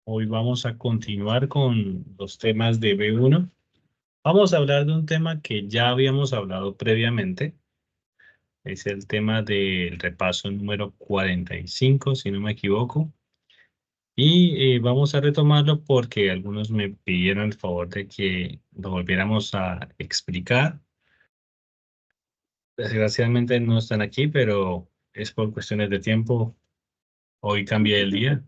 Hoy vamos a continuar con los temas de B1. Vamos a hablar de un tema que ya habíamos hablado previamente. Es el tema del repaso número 45, si no me equivoco. Y vamos a retomarlo porque algunos me pidieron el favor de que lo volviéramos a explicar. Desgraciadamente no están aquí, pero es por cuestiones de tiempo. Hoy cambié el día.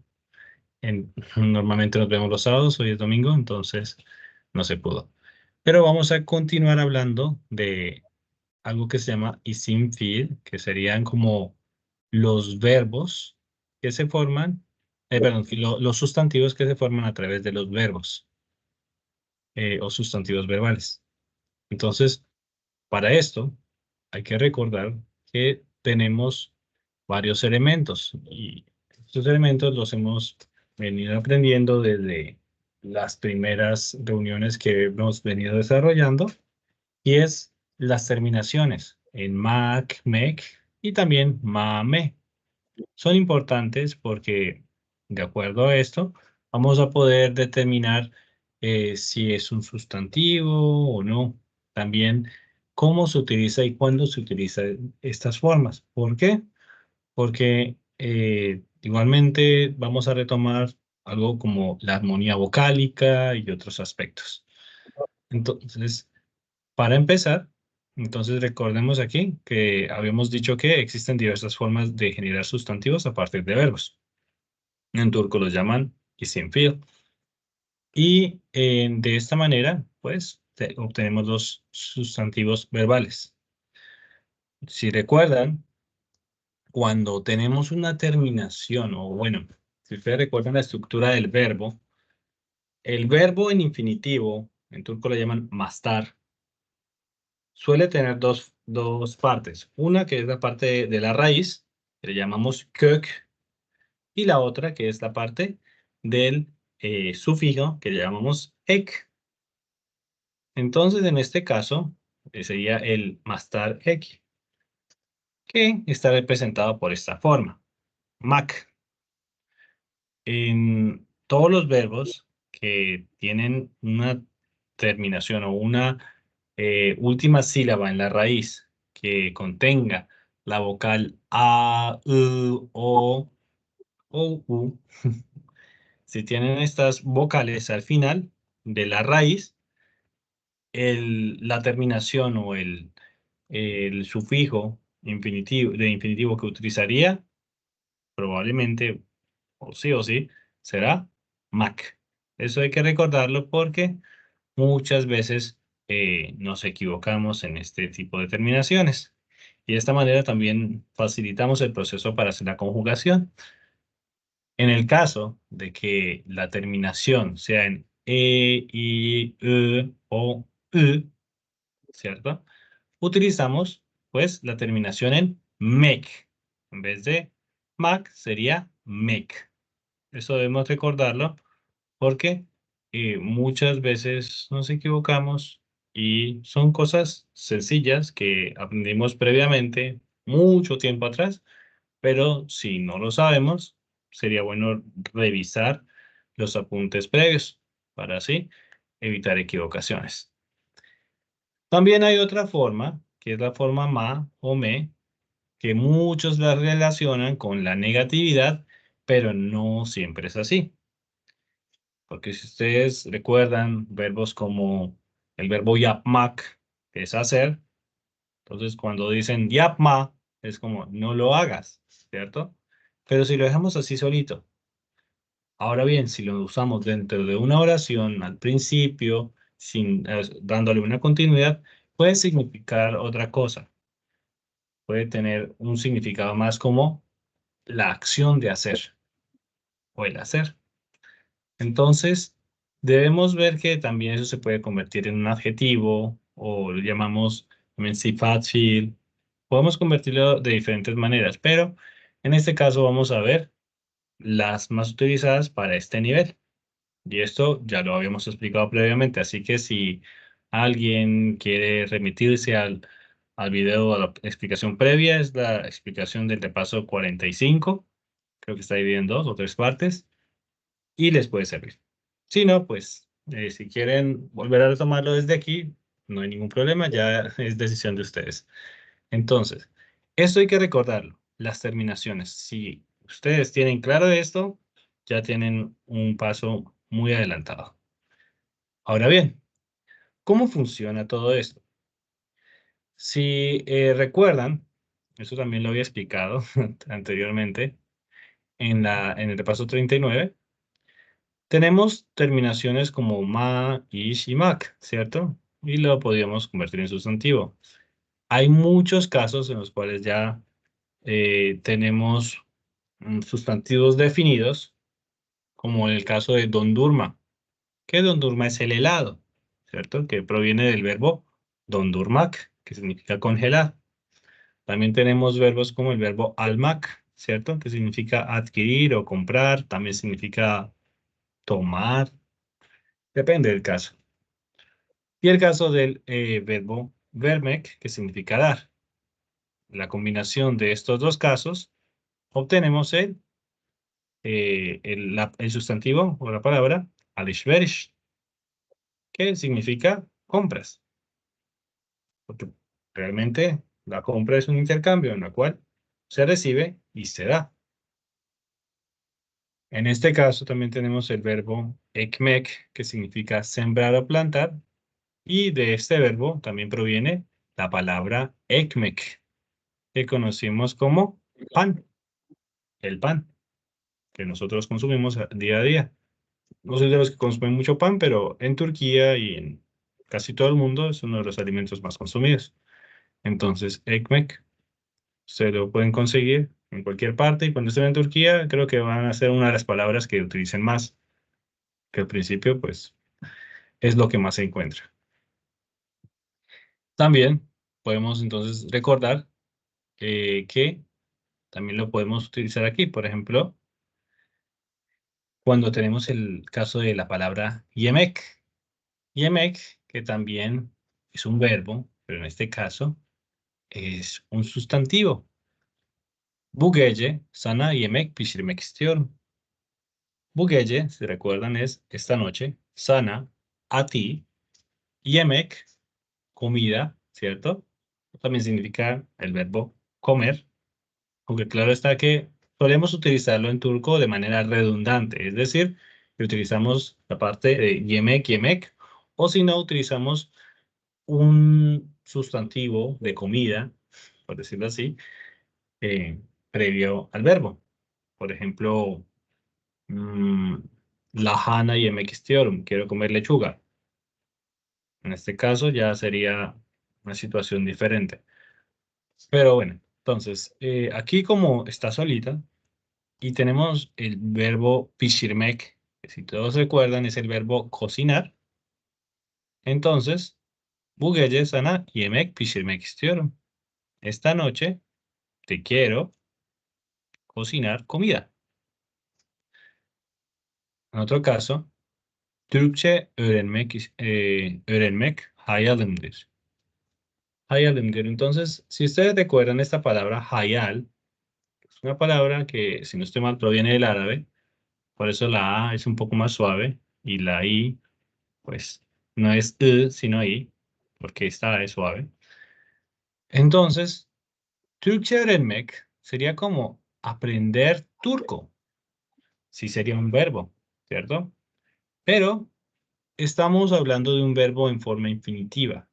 Normalmente nos vemos los sábados, hoy es domingo, entonces no se pudo. Pero vamos a continuar hablando de algo que se llama isim fiil, que serían como los verbos que se forman, perdón, los sustantivos que se forman a través de los verbos o sustantivos verbales. Entonces, para esto hay que recordar que tenemos varios elementos y estos elementos los hemos venido aprendiendo desde las primeras reuniones que hemos venido desarrollando y es las terminaciones en mac, mec y también ma, me. Son importantes porque de acuerdo a esto vamos a poder determinar si es un sustantivo o no. También cómo se utiliza y cuándo se utiliza estas formas. ¿Por qué? Porque igualmente vamos a retomar algo como la armonía vocálica y otros aspectos. Entonces, para empezar, entonces recordemos aquí que habíamos dicho que existen diversas formas de generar sustantivos a partir de verbos. En turco los llaman isim fiil. Y de esta manera, pues, obtenemos los sustantivos verbales. Si recuerdan, cuando tenemos una terminación, o bueno, si ustedes recuerdan la estructura del verbo, el verbo en infinitivo, en turco lo llaman mastar, suele tener dos partes. Una que es la parte de la raíz, que le llamamos kök, y la otra que es la parte del sufijo, que le llamamos ek. Entonces, en este caso, sería el mastar ek, que está representado por esta forma, mac. En todos los verbos que tienen una terminación o una última sílaba en la raíz que contenga la vocal a, o, u, si tienen estas vocales al final de la raíz, la terminación o el sufijo de infinitivo que utilizaría probablemente o sí, será Mac. Eso hay que recordarlo porque muchas veces nos equivocamos en este tipo de terminaciones. Y de esta manera también facilitamos el proceso para hacer la conjugación. En el caso de que la terminación sea en i, o u, ¿cierto? Utilizamos pues la terminación en mec. En vez de mac sería mec. Eso debemos recordarlo porque muchas veces nos equivocamos y son cosas sencillas que aprendimos previamente, mucho tiempo atrás, pero si no lo sabemos, sería bueno revisar los apuntes previos para así evitar equivocaciones. También hay otra forma, que es la forma ma o me, que muchos la relacionan con la negatividad, pero no siempre es así. Porque si ustedes recuerdan verbos como el verbo yapmak, que es hacer, entonces cuando dicen yapma, es como no lo hagas, ¿cierto? Pero si lo dejamos así solito. Ahora bien, si lo usamos dentro de una oración al principio, dándole una continuidad, puede significar otra cosa. Puede tener un significado más como la acción de hacer o el hacer. Entonces, debemos ver que también eso se puede convertir en un adjetivo o lo llamamos también sifat fi'il. Podemos convertirlo de diferentes maneras, pero en este caso vamos a ver las más utilizadas para este nivel. Y esto ya lo habíamos explicado previamente, así que si alguien quiere remitirse al video, a la explicación previa, es la explicación del repaso 45. Creo que está dividido en dos o tres partes. y les puede servir. Si no, pues si quieren volver a retomarlo desde aquí, no hay ningún problema, ya es decisión de ustedes. Entonces, esto hay que recordarlo, las terminaciones. Si ustedes tienen claro esto, ya tienen un paso muy adelantado. Ahora bien, ¿cómo funciona todo esto? Si recuerdan, eso también lo había explicado anteriormente en el repaso 39, tenemos terminaciones como ma, ish y mak, ¿cierto? Y lo podríamos convertir en sustantivo. Hay muchos casos en los cuales ya tenemos sustantivos definidos, como en el caso de Don Durma, que Don Durma es el helado, ¿cierto? Que proviene del verbo Don Durmak, que significa congelar. También tenemos verbos como el verbo almak, ¿cierto? Que significa adquirir o comprar, también significa tomar, depende del caso. Y el caso del verbo vermek, que significa dar. La combinación de estos dos casos, obtenemos el sustantivo o la palabra alishverish, que significa compras. Porque realmente la compra es un intercambio en el cual se recibe y se da. En este caso también tenemos el verbo ekmek, que significa sembrar o plantar, y de este verbo también proviene la palabra ekmek, que conocimos como pan, el pan que nosotros consumimos día a día. No soy de los que consumen mucho pan, pero en Turquía y en casi todo el mundo es uno de los alimentos más consumidos. Entonces, ekmek se lo pueden conseguir en cualquier parte y cuando estén en Turquía creo que van a ser una de las palabras que utilicen más, que al principio pues es lo que más se encuentra. También podemos entonces recordar que también lo podemos utilizar aquí, por ejemplo, cuando tenemos el caso de la palabra yemek. Yemek, que también es un verbo, pero en este caso es un sustantivo. Bu gece sana yemek pişirmek istiyorum. Bu gece, si recuerdan, es esta noche, sana, a ti, yemek, comida, ¿cierto? También significa el verbo comer, aunque claro está que solemos utilizarlo en turco de manera redundante, es decir, que utilizamos la parte de yemek, yemek, o si no, utilizamos un sustantivo de comida, por decirlo así, eh, previo al verbo. Por ejemplo, mm, lahana yemek istiyorum, quiero comer lechuga. En este caso ya sería una situación diferente. Pero bueno, entonces, aquí como está solita y tenemos el verbo pişirmek, que si todos recuerdan es el verbo cocinar, entonces, bu gece sana yemek pişirmek istiyorum. Esta noche te quiero cocinar comida. En otro caso, Türkçe öğrenmek hayalimdir. Hayalimdir. Entonces, si ustedes recuerdan esta palabra hayal, es una palabra que, si no estoy mal, proviene del árabe, por eso la A es un poco más suave y la I, pues, no es sino I, porque esta A es suave. Entonces, Türkçe öğrenmek sería como aprender turco. Sí sería un verbo, ¿cierto? Pero estamos hablando de un verbo en forma infinitiva.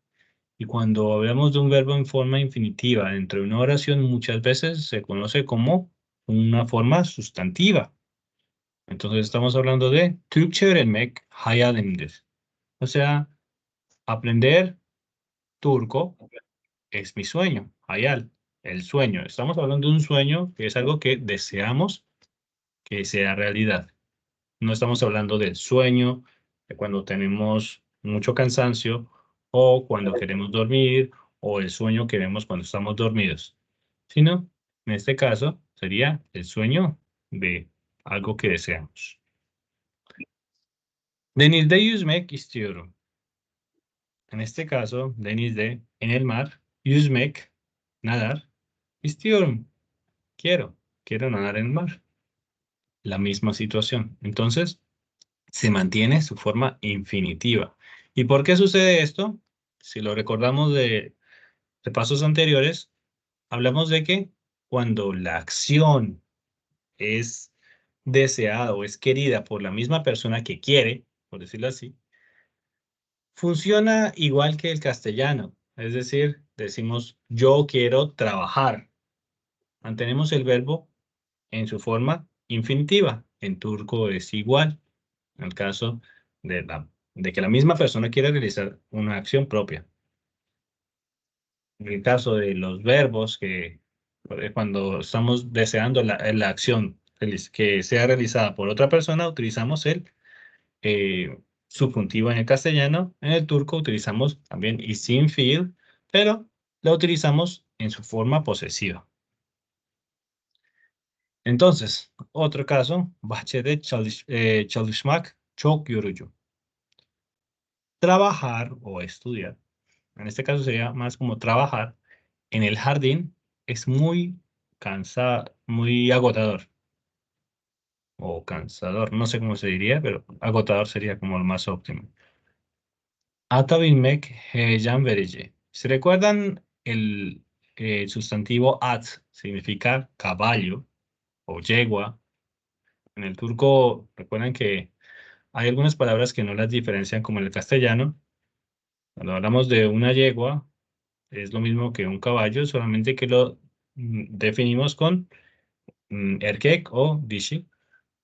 Y cuando hablamos de un verbo en forma infinitiva dentro de una oración, muchas veces se conoce como una forma sustantiva. Entonces estamos hablando de Türkçe öğrenmek hayalimdir. O sea, aprender turco es mi sueño, hayal, el sueño. Estamos hablando de un sueño que es algo que deseamos que sea realidad. No estamos hablando del sueño, de cuando tenemos mucho cansancio o cuando queremos dormir o el sueño que vemos cuando estamos dormidos, sino en este caso sería el sueño de algo que deseamos. Denizde yüzmek istiyorum. En este caso, denizde, en el mar, yüzmek, nadar, istiyorum, quiero nadar en el mar. La misma situación. Entonces, se mantiene su forma infinitiva. ¿Y por qué sucede esto? Si lo recordamos de pasos anteriores, hablamos de que cuando la acción es deseada o es querida por la misma persona que quiere, por decirlo así, funciona igual que el castellano. Es decir, decimos yo quiero trabajar. Mantenemos el verbo en su forma infinitiva. En turco es igual, en el caso de que la misma persona quiera realizar una acción propia. En el caso de los verbos, que cuando estamos deseando la acción que sea realizada por otra persona, utilizamos el subjuntivo en el castellano. En el turco utilizamos también isim fiil, pero lo utilizamos en su forma posesiva. Entonces, otro caso, bahçede çalışmak çok yorucu. Trabajar o estudiar, en este caso sería más como trabajar en el jardín, es muy muy agotador o cansador, no sé cómo se diría, pero agotador sería como lo más óptimo. Ata binmek heyecan verici. ¿Se recuerdan el sustantivo at significa caballo o yegua? En el turco, recuerdan que hay algunas palabras que no las diferencian como en el castellano. Cuando hablamos de una yegua, es lo mismo que un caballo, solamente que lo definimos con erkek o dishi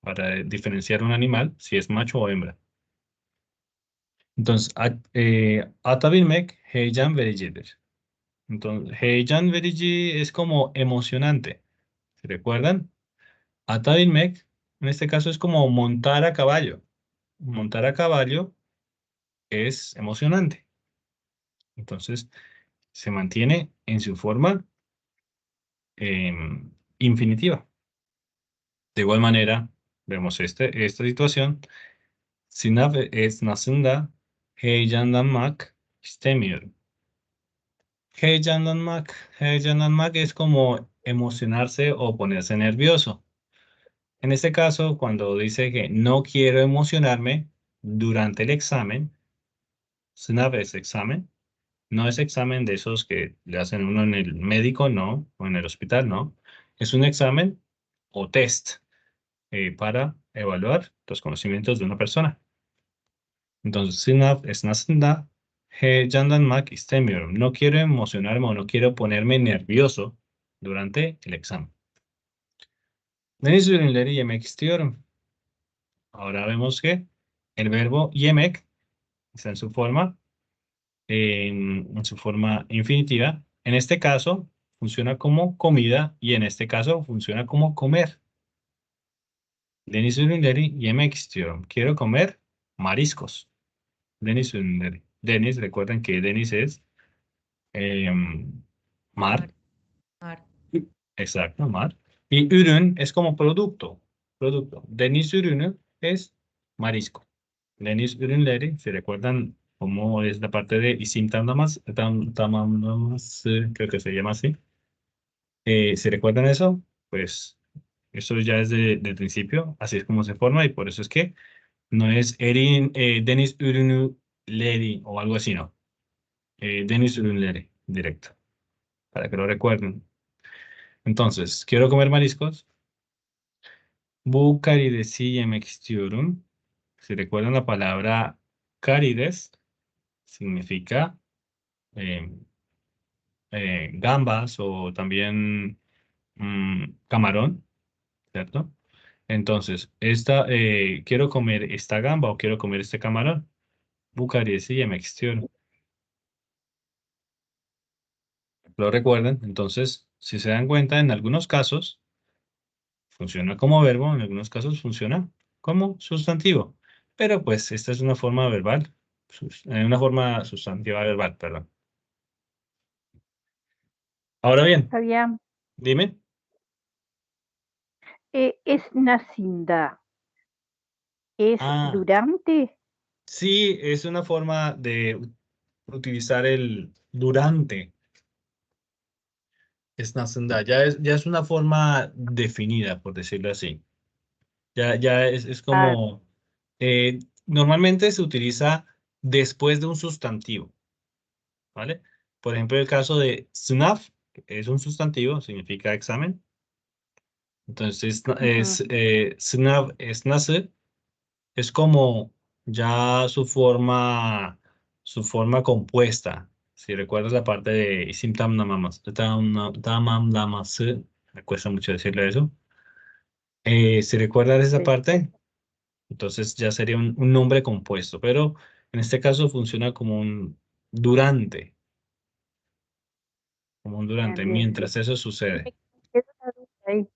para diferenciar un animal si es macho o hembra. Entonces, ata binmek heyecan vericidir. Entonces, heyecan verici es como emocionante. ¿Se recuerdan? Ata binmek, en este caso, es como montar a caballo. Montar a caballo es emocionante. Entonces, se mantiene en su forma infinitiva. De igual manera, vemos esta situación. Sınav esnasında heyecanlanmak istemiyorum. Heyecanlanmak es como emocionarse o ponerse nervioso. En este caso, cuando dice que no quiero emocionarme durante el examen, sınav es examen, no es examen de esos que le hacen uno en el médico, no, o en el hospital, no. Es un examen o test para evaluar los conocimientos de una persona. Entonces, sınav esnasında heyecanlanmak istemiyorum. No quiero emocionarme o no quiero ponerme nervioso durante el examen. Deniz ürünleri yemek istiyorum. Ahora vemos que el verbo yemek está en su forma infinitiva. En este caso, funciona como comida y en este caso funciona como comer. Deniz ürünleri yemek istiyorum. Quiero comer mariscos. Deniz ürünleri. Deniz, recuerden que Deniz es mar. Mar, mar. Exacto, mar. Y ürün es como producto. Producto. Deniz ürünü es marisco. Deniz ürünleri, ¿se recuerdan cómo es la parte de isim tamamlaması? Creo que se llama así. ¿Se recuerdan eso? Pues eso ya es del principio, así es como se forma y por eso es que no es Deniz ürünleri o algo así, no. Deniz ürünleri, directo, para que lo recuerden. Entonces, quiero comer mariscos. Bu karidesi yemek istiyorum. Si recuerdan la palabra carides, significa eh, gambas o también camarón, ¿cierto? Entonces, quiero comer esta gamba o quiero comer este camarón. Bu karidesi yemek istiyorum. ¿Lo recuerdan? Entonces, si se dan cuenta, en algunos casos funciona como verbo, en algunos casos funciona como sustantivo. Pero pues esta es una forma verbal, una forma sustantiva verbal, perdón. Ahora bien, Fabián, dime. esnasında es Ah, durante. sí, es una forma de utilizar el durante. Es nasında. Ya es una forma definida, por decirlo así. Ya es Ah, como. Normalmente se utiliza después de un sustantivo, ¿vale? Por ejemplo, el caso de sınav es un sustantivo, significa examen. Entonces, sınav es nasıl, es como ya su forma compuesta. Si recuerdas la parte de isim tamamlaması, me cuesta mucho decirle eso. Si recuerdas esa Sí. parte, entonces ya sería un nombre compuesto, pero en este caso funciona como un durante, Bien, bien. mientras eso Me sucede. quedó la duda ahí.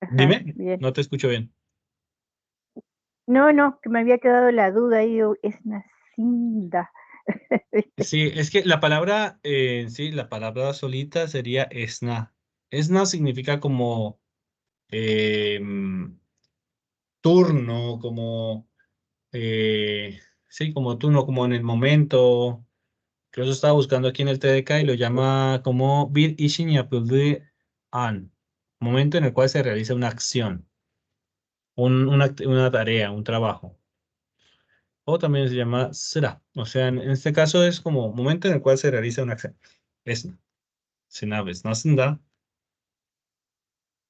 Ajá, Dime, bien. no te escucho bien. No, no, que me había quedado la duda ahí, digo, es Nacinda. ¿Viste? Sí, es que la palabra, sí, la palabra solita sería esna. Esna significa como turno, sí, como turno, como en el momento. Incluso estaba buscando aquí en el TDK y lo llama como bir işin yapıldığı an, momento en el cual se realiza una acción, una tarea, un trabajo. O también se llama sıra. O sea, en este caso es como momento en el cual se realiza una acción. Es sınav esnasında,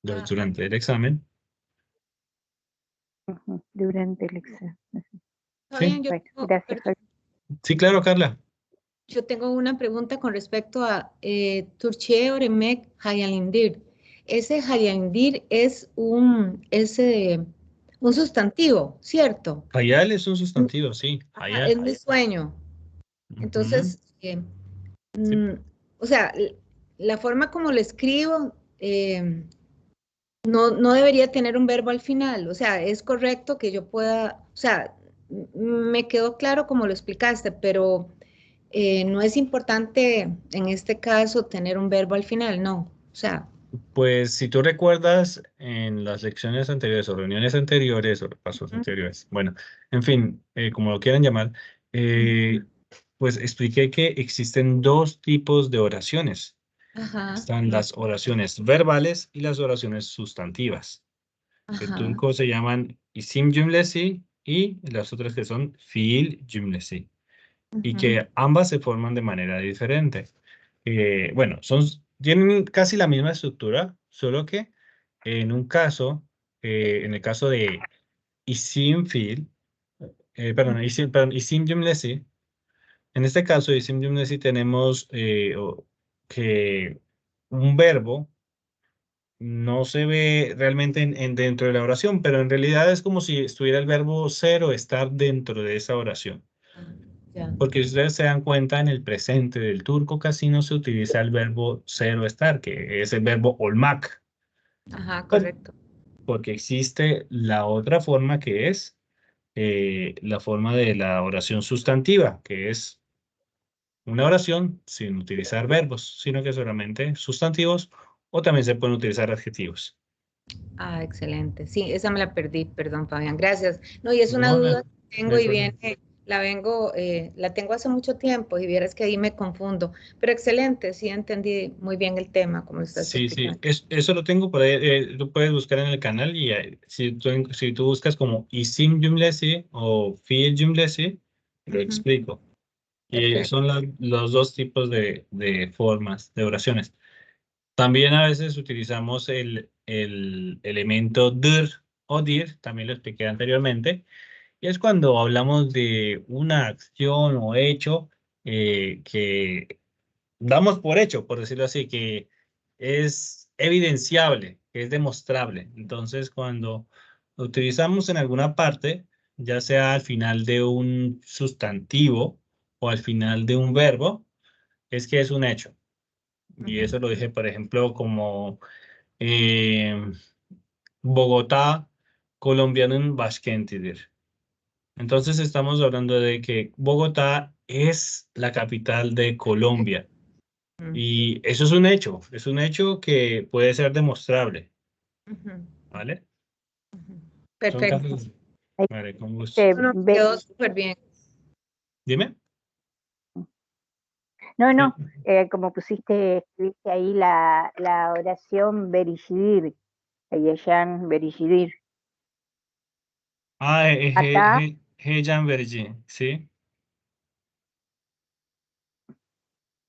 Ah, durante el examen. Ujú, durante el examen. Sí, Fabián, Bueno, gracias, Javier. sí, claro, Carla. yo tengo una pregunta con respecto a Türkçe öğrenmek hayalindir. Ese hayalindir es un sustantivo, ¿cierto? Hayal es un sustantivo, sí. Ajá, es Hayal. mi sueño. Ujú. Entonces, Sí, o sea, la forma como lo escribo no debería tener un verbo al final. O sea, es correcto que yo pueda, o sea, me quedó claro como lo explicaste, pero no es importante en este caso tener un verbo al final, no. O sea, pues si tú recuerdas en las lecciones anteriores o reuniones anteriores o repasos ujú, anteriores, bueno, en fin, como lo quieran llamar, ujú, eh, pues expliqué que existen dos tipos de oraciones. ajá, Están las oraciones verbales y las oraciones sustantivas. En ajá, turco se llaman isim cümlesi y las otras que son fiil cümlesi. Y ujú, que ambas se forman de manera diferente. Bueno, tienen casi la misma estructura, solo que en un caso, en el caso de isim fiil, isim cümlesi, en este caso, isim cümlesi tenemos que un verbo no se ve realmente dentro de la oración, pero en realidad es como si estuviera el verbo ser o estar dentro de esa oración. ya, Porque si ustedes se dan cuenta, en el presente del turco casi no se utiliza el verbo ser o estar, que es el verbo olmak, ajá, pues correcto. porque existe la otra forma que es la forma de la oración sustantiva, que es una oración sin utilizar verbos, sino que solamente sustantivos o también se pueden utilizar adjetivos. Ah, excelente. Sí, esa me la perdí, perdón, Fabián, gracias. No, y es una No, duda que no tengo hay y problema. viene, la tengo hace mucho tiempo y vieras que ahí me confundo. Pero excelente, sí entendí muy bien el tema, como lo estás Sí, sí, explicando. eso lo tengo por ahí, lo puedes buscar en el canal y si tú buscas como isim cümlesi o fiil cümlesi, lo Ujú, explico. Y perfecto. son los dos tipos de formas de oraciones. También a veces utilizamos el elemento dir o dir, también lo expliqué anteriormente, y es cuando hablamos de una acción o hecho que damos por hecho, por decirlo así, que es evidenciable, que es demostrable. Entonces, cuando lo utilizamos en alguna parte, ya sea al final de un sustantivo o al final de un verbo, es que es un hecho. Y Ujú, eso lo dije, por ejemplo, como eh, Bogotá, Colombia'nın başkentidir. Entonces estamos hablando de que Bogotá es la capital de Colombia. ujú, Y eso es un hecho que puede ser demostrable, ujú, ¿vale? ujú. Son Perfecto. casos, Ahí vale, con gusto. dice, No, quedó súper bien. Dime. no, Sí. no, como escribiste ahí la oración Berishir, Yayan Berishir. Ah, Acá, heyecan verici. ¿Sí?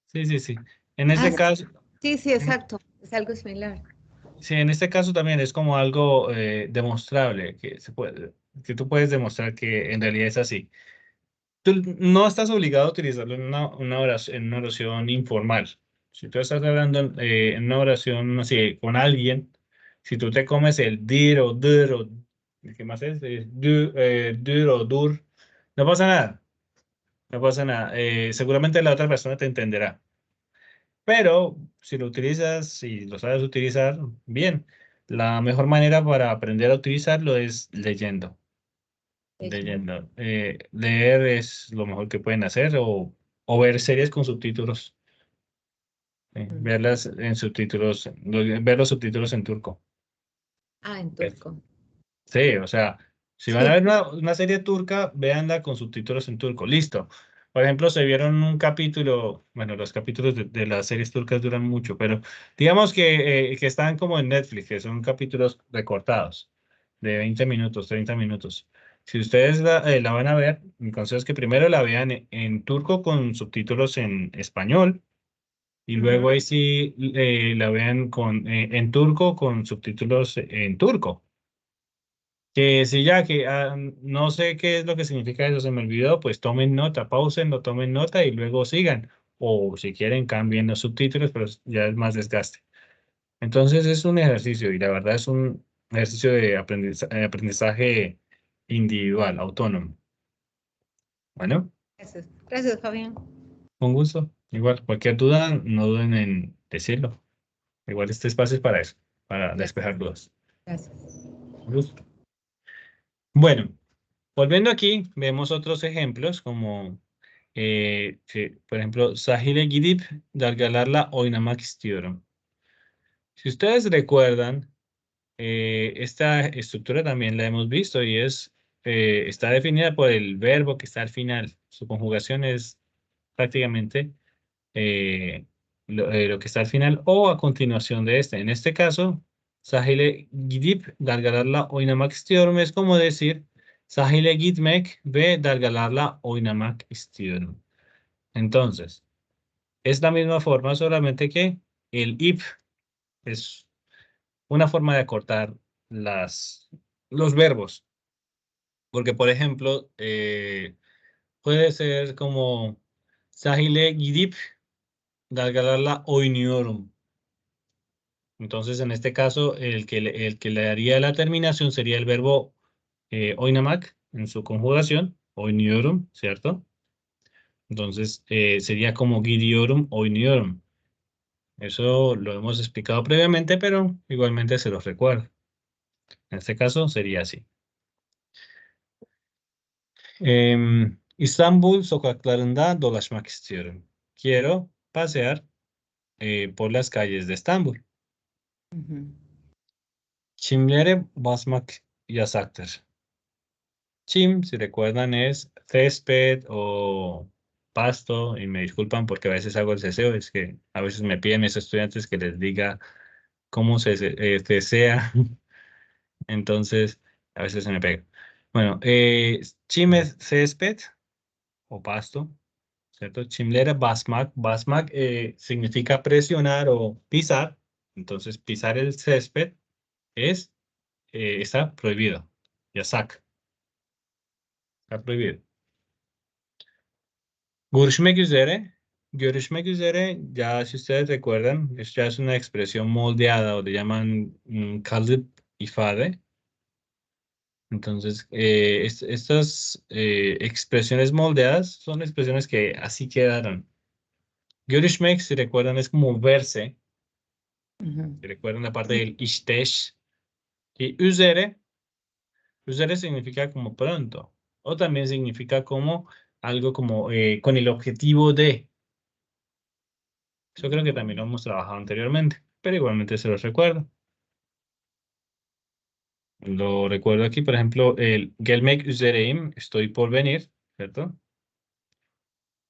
Sí, sí, sí. En Ah, este caso, sí, sí, en- exacto. Es algo similar. sí, en este caso también es como algo demostrable, que se puede, que tú puedes demostrar que en realidad es así. Tú no estás obligado a utilizarlo en una oración informal. Si tú estás hablando en una oración así con alguien, si tú te comes el dir o dur o ¿qué más es? Dur o dur, no pasa nada, no pasa nada. Seguramente la otra persona te entenderá. Pero si lo utilizas, si lo sabes utilizar, bien. La mejor manera para aprender a utilizarlo es leyendo. Leyendo. Leyendo. Leer es lo mejor que pueden hacer o ver series con subtítulos. Mm. Verlas en subtítulos, ver los subtítulos en turco. Ah, en Ver. turco. Sí, o sea, si van a Sí. ver una serie turca, véanla con subtítulos en turco. Listo. Por ejemplo, se vieron un capítulo, bueno, los capítulos de las series turcas duran mucho, pero digamos que están como en Netflix, que son capítulos recortados de 20 minutos, 30 minutos. Si ustedes la van a ver, mi consejo es que primero la vean en turco con subtítulos en español y Ujú. luego ahí sí la vean en turco con subtítulos en turco. Que si ya que no sé qué es lo que significa eso, se me olvidó, pues tomen nota, pausen, lo tomen nota y luego sigan. O si quieren, cambien los subtítulos, pero ya es más desgaste. Entonces es un ejercicio y la verdad es un ejercicio de aprendizaje individual, autónomo. Bueno, Gracias. Gracias, Fabián. con gusto. Igual, cualquier duda, no duden en decirlo. Igual este espacio es para eso, para Gracias. despejar dudas. Gracias. Con gusto. Bueno. Volviendo aquí, vemos otros ejemplos como, por ejemplo, Sahile gidip dalgalarla oynamak istiyorum. Si ustedes recuerdan, esta estructura también la hemos visto y está definida por el verbo que está al final. Su conjugación es prácticamente eh, lo que está al final o a continuación de este. En este caso, sahile gidip dalgalarla oynamak istiyorum es como decir sahile gitmek ve dalgalarla oynamak istiyorum. Entonces, es la misma forma, solamente que el ip es una forma de acortar los verbos. Porque, por ejemplo, puede ser como sahile gidip dalgalarla oynuyorum. Entonces, en este caso, el que le daría la terminación sería el verbo oynamak en su conjugación, oynuyorum, ¿cierto? Entonces, sería como gidiyorum, oynuyorum. Eso lo hemos explicado previamente, pero igualmente se los recuerdo. En este caso, sería así. İstanbul sokaklarında dolaşmak istiyorum. Quiero pasear por las calles de Estambul. Ujú. Çimlere basmak yasaktır. Chim, si recuerdan, es césped o pasto, y me disculpan porque a veces hago el ceseo, es que a veces me piden mis estudiantes que les diga cómo se cesea, entonces a veces se me pega. Bueno, chim es césped o pasto, ¿cierto? Chimlera basmak, basmak significa presionar o pisar, entonces pisar el césped es, está prohibido, yasak, está prohibido. Görüşmek üzere. Görüşmek üzere, ya si ustedes recuerdan, esto ya es una expresión moldeada o le llaman kalıp ifade. Entonces, estas expresiones moldeadas son expresiones que así quedaron. Görüşmek, si recuerdan, es como verse. Ujú. Si recuerdan la parte Sí. del işteş. Y üzere significa como pronto. O también significa como algo como con el objetivo de. Yo creo que también lo hemos trabajado anteriormente, pero igualmente se los recuerdo. Lo recuerdo aquí, por ejemplo, el gelmek üzereyim, estoy por venir, ¿cierto?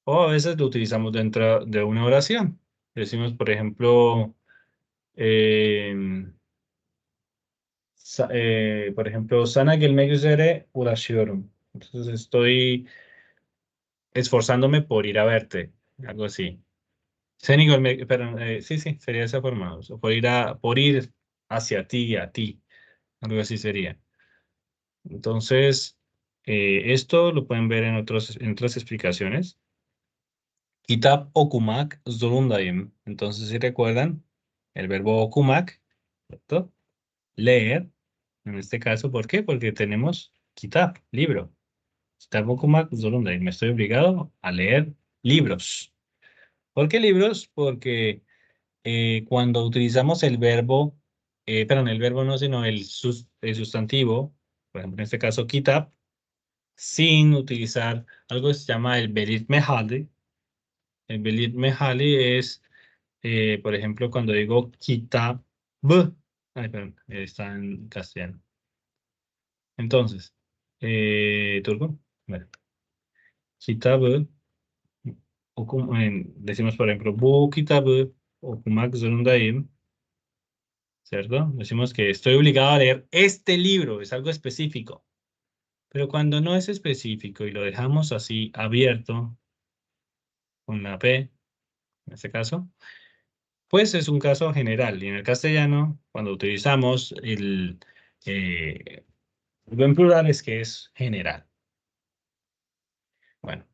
O a veces lo utilizamos dentro de una oración. Decimos, por ejemplo, eh, Por ejemplo, sana gelmek üzere uğraşıyorum. Entonces estoy esforzándome por ir a verte, algo así. Seni görmek, perdón, sí, sí, sería de esa forma. O sea, por ir hacia ti, a ti, algo así sería. Entonces, esto lo pueden ver en otras explicaciones. Kitap okumak zorundayım. Entonces, si recuerdan, el verbo okumak, ¿cierto? Leer, en este caso, ¿por qué? Porque tenemos kitap, libro. Kitap okumak zorundayım. Me estoy obligado a leer libros. ¿Por qué libros? Porque cuando utilizamos el verbo, perdón, el verbo no, sino el sustantivo, por ejemplo, en este caso, kitap, sin utilizar algo que se llama el belit mehali. El belit mehali es, por ejemplo, cuando digo kitab, ay, perdón, está en castellano. Entonces, turco, bueno, kitabı, decimos, por ejemplo, bu kitabı okumak zorundayım, ¿cierto? Decimos que estoy obligado a leer este libro, es algo específico. Pero cuando no es específico y lo dejamos así abierto, con la P, en este caso, pues es un caso general. Y en el castellano, cuando utilizamos eh, el en plural es que es general. Bueno,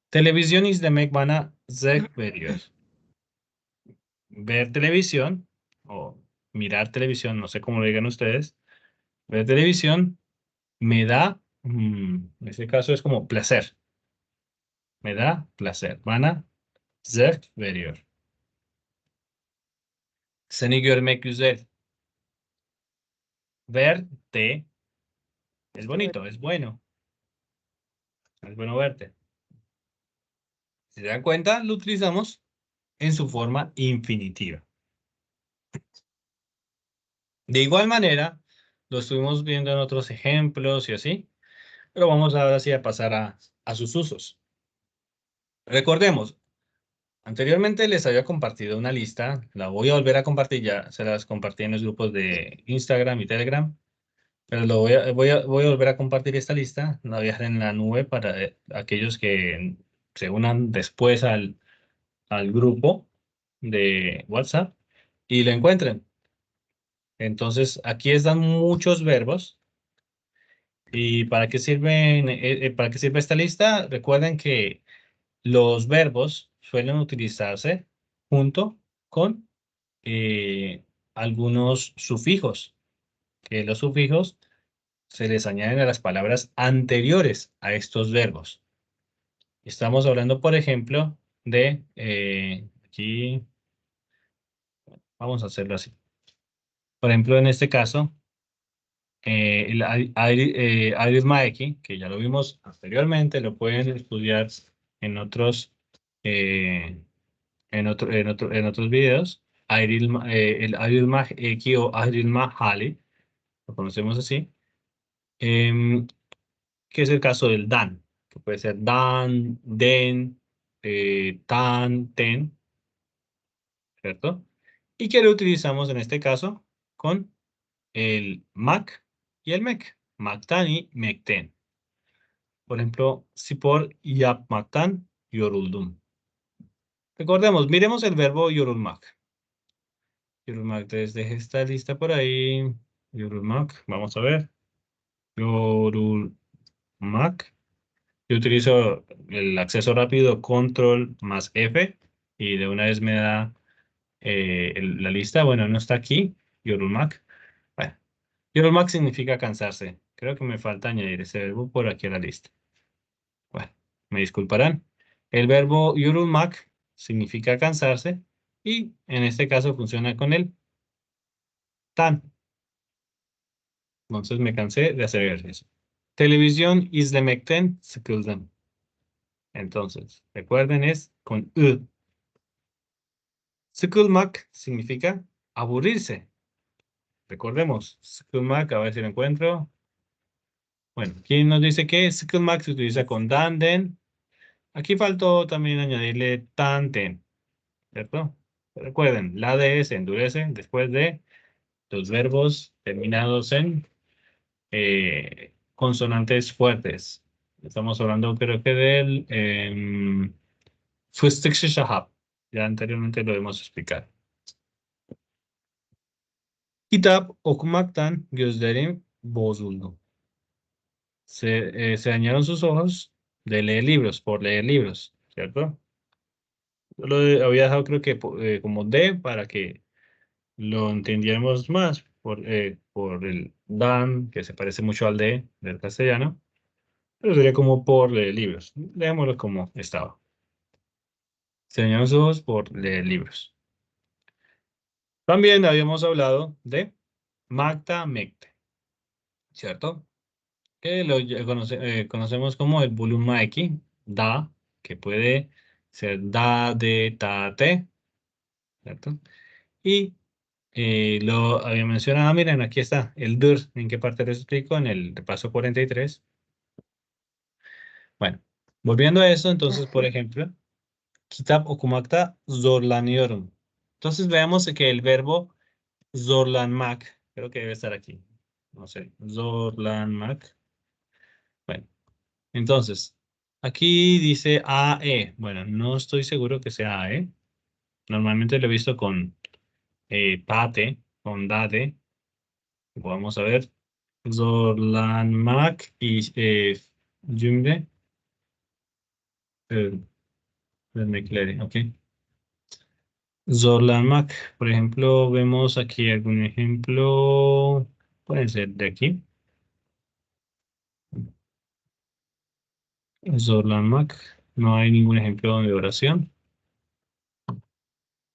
televisión izlemek bana zevk veriyor. Ver televisión o mirar televisión, no sé cómo lo digan ustedes, ver televisión me da, en este caso es como placer. Me da placer. Bana zevk veriyor. Seni görmek güzel. Verte es bonito, es bueno. Es bueno verte. Si se dan cuenta, lo utilizamos en su forma infinitiva. De igual manera, lo estuvimos viendo en otros ejemplos y así, pero vamos ahora sí a pasar a sus usos. Recordemos, anteriormente les había compartido una lista, la voy a volver a compartir ya, se las compartí en los grupos de Instagram y Telegram, pero voy a volver a compartir esta lista, la voy a dejar en la nube para aquellos que se unan después al grupo de WhatsApp y lo encuentren. Entonces, aquí están muchos verbos. ¿Y para qué sirven, para qué sirve esta lista? Recuerden que los verbos suelen utilizarse junto con algunos sufijos, que los sufijos se les añaden a las palabras anteriores a estos verbos. Estamos hablando, por ejemplo, de, aquí, vamos a hacerlo así. Por ejemplo, en este caso, Iris Maeki, que ya lo vimos anteriormente, lo pueden estudiar en otros, eh, en otros videos. El Iris Maeki o Iris Mahali, lo conocemos así, em, que es el caso del Dan, que puede ser Dan, Den, Tan, Ten, ¿cierto? Y que lo utilizamos en este caso con el Mac y el Mec. Mactan y Mecten. Por ejemplo, spor yapmaktan yoruldum. Recordemos, miremos el verbo yorulmak. Yorulmak, desde esta lista por ahí. Yorulmak, vamos a ver. Yorulmak. Yo utilizo el acceso rápido, control más F, y de una vez me da la lista. Bueno, no está aquí, Yorulmak. Bueno, Yorulmak significa cansarse. Creo que me falta añadir ese verbo por aquí a la lista. Bueno, me disculparán. El verbo yorulmak significa cansarse y en este caso funciona con el tan. Entonces me cansé de hacer ejercicio. Televisión izlemekten sıkıldım. Entonces, recuerden es con ı. Sıkılmak significa aburrirse. Recordemos, sıkılmak, a ver si lo encuentro. Bueno, aquí nos dice que sıkılmak se utiliza con dan, den. Aquí faltó también añadirle tan, ten. ¿Cierto? Recuerden, la D se endurece después de los verbos terminados en consonantes fuertes. Estamos hablando, creo que del Fıstıkçı Şahap. Ya anteriormente lo hemos explicado. Kitap okumaktan gözlerim bozuldu. Se dañaron sus ojos de leer libros, por leer libros, ¿cierto? Yo lo había dejado creo que como D para que lo entendiéramos más por el Dan, que se parece mucho al D del castellano, pero sería como por leer libros. Dejémoslo como estaba. Se dañaron sus ojos por leer libros. También habíamos hablado de Magda Mekte, ¿cierto? Que lo conocemos como el Bulumaiki, da, que puede ser da, de, ta, te, ¿cierto? Y lo había mencionado, miren, aquí está, el dur, ¿en qué parte les explico? En el paso 43. Bueno, volviendo a eso, entonces, por ejemplo, kitap okumakta zorlanıyorum. Entonces veamos que el verbo zorlanmak, creo que debe estar aquí, no sé, zorlanmak. Bueno, entonces, aquí dice AE. Bueno, no estoy seguro que sea AE. Normalmente lo he visto con pate, con dade. Vamos a ver. Zorlanmak y cümle eh, vermekleri, ok. Zorlanmak, por ejemplo, vemos aquí algún ejemplo. Puede ser de aquí. Zorlanmak. No hay ningún ejemplo de oración.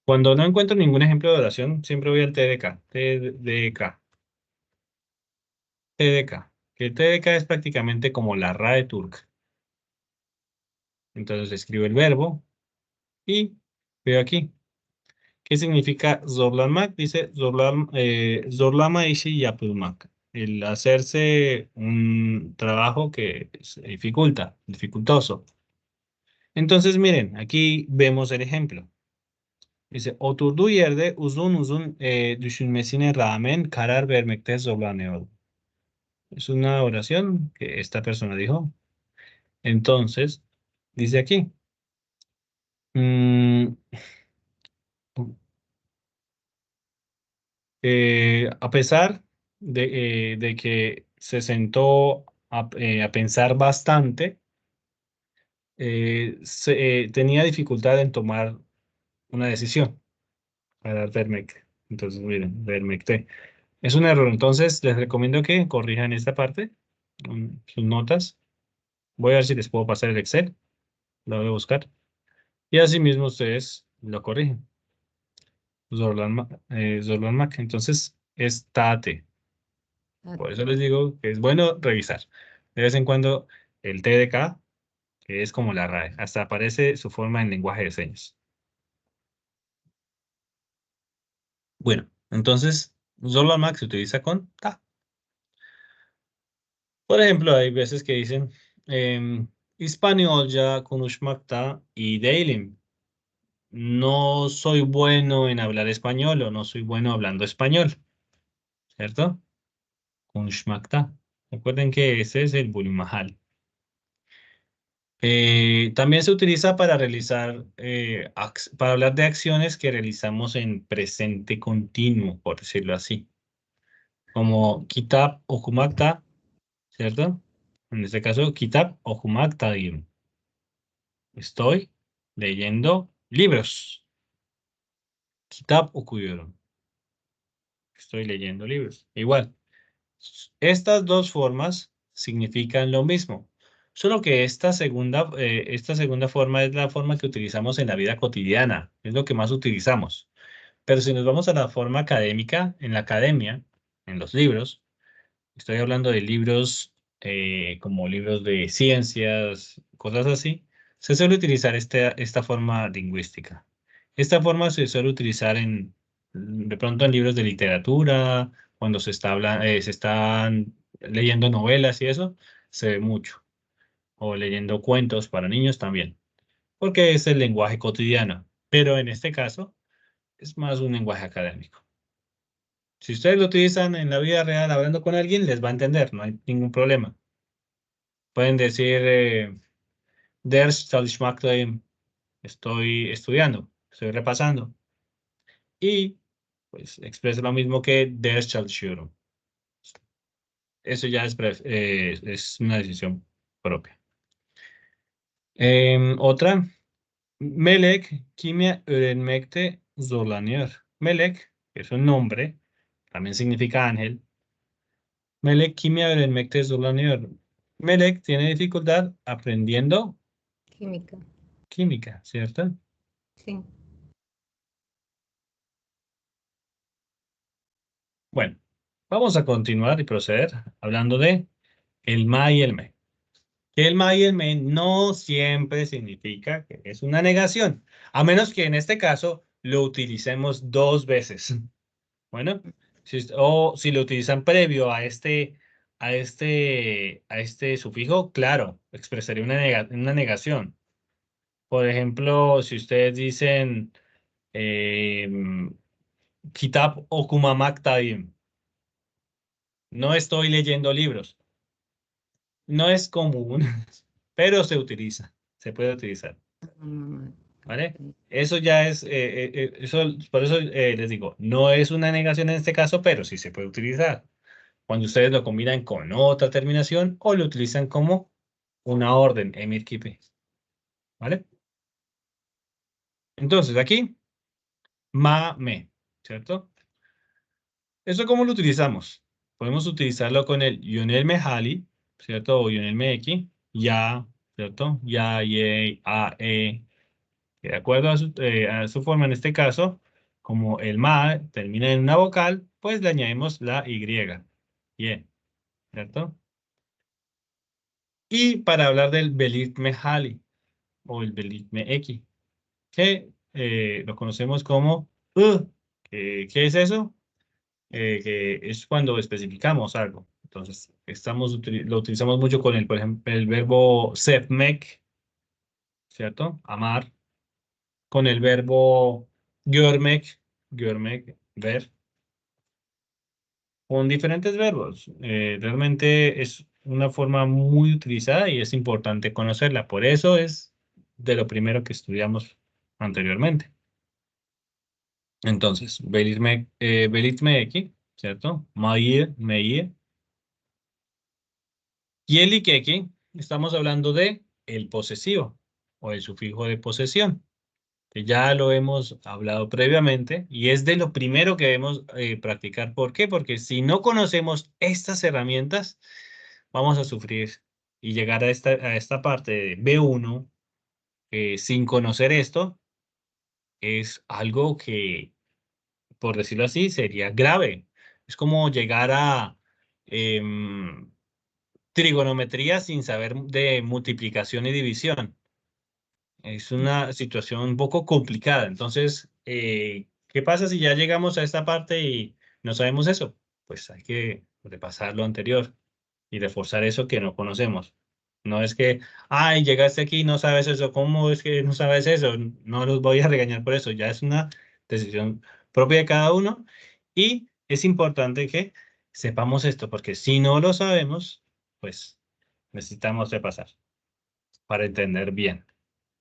Cuando no encuentro ningún ejemplo de oración, siempre voy al TDK. TDK. TDK. Que el TDK es prácticamente como la RAE turca. Entonces escribo el verbo y veo aquí. ¿Qué significa zorlanmak? Dice zorlama işi yapılmak. El hacerse un trabajo que se dificulta, dificultoso. Entonces, miren, aquí vemos el ejemplo. Dice, oturduğu yerde uzun uzun düşünmesine rağmen karar vermekte zorlanıyor. Es una oración que esta persona dijo. Entonces, dice aquí, mm, a pesar de que se sentó a pensar bastante, tenía dificultad en tomar una decisión para Vermecte. Entonces, miren, Vermecte. Es un error. Entonces, les recomiendo que corrijan esta parte, sus notas. Voy a ver si les puedo pasar el Excel. Lo voy a buscar. Y así mismo ustedes lo corrigen. Zorlanmak. Entonces, es tate. Por eso les digo que es bueno revisar. De vez en cuando el TDK, que es como la RAE, hasta aparece su forma en lenguaje de señas. Bueno, entonces, Zorlanmak se utiliza con ta. Por ejemplo, hay veces que dicen İspanyolca konuşmakta iyi değilim. No soy bueno en hablar español o no soy bueno hablando español, ¿cierto? Konuşmakta. Recuerden que ese es el bulimahal. También se utiliza para realizar, para hablar de acciones que realizamos en presente continuo, por decirlo así. Como kitap okumakta, ¿cierto? En este caso, kitap okumaktayım. Estoy leyendo libros. Kitap okuyorum. Estoy leyendo libros. Igual. Estas dos formas significan lo mismo, solo que esta segunda forma es la forma que utilizamos en la vida cotidiana, es lo que más utilizamos. Pero si nos vamos a la forma académica, en la academia, en los libros, estoy hablando de libros como libros de ciencias, cosas así, se suele utilizar esta forma lingüística. Esta forma se suele utilizar de pronto en libros de literatura, cuando se están leyendo novelas y eso, se ve mucho. O leyendo cuentos para niños también, porque es el lenguaje cotidiano. Pero en este caso es más un lenguaje académico. Si ustedes lo utilizan en la vida real hablando con alguien, les va a entender, no hay ningún problema. Pueden decir, Der Stallschmacklein, estoy estudiando, estoy repasando. Y pues expresa lo mismo que Der Stallschüler. Eso ya es una decisión propia. Otra, Melek kimya öğrenmekte zorlanıyor. Melek, que es un nombre, también significa ángel. Melek kimya öğrenmekte zorlanıyor. Melek tiene dificultad aprendiendo Química, química, ¿cierto? sí. Bueno, vamos a continuar y proceder hablando de el ma y el me. Que el ma y el me no siempre significa que es una negación, a menos que en este caso lo utilicemos dos veces. Bueno, o si lo utilizan previo a este sufijo, claro, expresaría una negación. Por ejemplo, si ustedes dicen eh, Kitab okumamak tabii, no estoy leyendo libros. No es común, pero se utiliza, se puede utilizar, Mm, ¿vale? ok. Eso ya es, por eso les digo, no es una negación en este caso, pero sí se puede utilizar. Cuando ustedes lo combinan con otra terminación o lo utilizan como una orden, emir kipi, ¿vale? Entonces, aquí, ma, me, ¿cierto? ¿Eso cómo lo utilizamos? Podemos utilizarlo con el yonel mehali, ¿cierto? O yonel meki, ya, ¿cierto? Ya, ye, a, que de acuerdo a su forma, en este caso, como el ma termina en una vocal, pues le añadimos la y, ye, ¿cierto? Y para hablar del belit mehali o el belit meki, que lo conocemos como ¿qué es eso? Que es cuando especificamos algo. Entonces, lo utilizamos mucho con por ejemplo, el verbo sevmek, ¿cierto? Amar. Con el verbo görmek, ver. Con diferentes verbos. Realmente es una forma muy utilizada y es importante conocerla. Por eso es de lo primero que estudiamos anteriormente. Entonces, belirtmeki, ¿cierto? Mair, meir. Y el ikeki, estamos hablando de el posesivo o el sufijo de posesión, que ya lo hemos hablado previamente y es de lo primero que debemos practicar. ¿Por qué? Porque si no conocemos estas herramientas, vamos a sufrir y llegar a esta parte de B1 sin conocer esto es algo que, por decirlo así, sería grave. Es como llegar a em, trigonometría sin saber de multiplicación y división. Es una situación un poco complicada. Entonces, ¿qué pasa si ya llegamos a esta parte y no sabemos eso? Pues hay que repasar lo anterior y reforzar eso que no conocemos. No es que, ay, llegaste aquí y no sabes eso. ¿Cómo es que no sabes eso? No los voy a regañar por eso. Ya es una decisión propia de cada uno y es importante que sepamos esto, porque si no lo sabemos, pues necesitamos repasar para entender bien.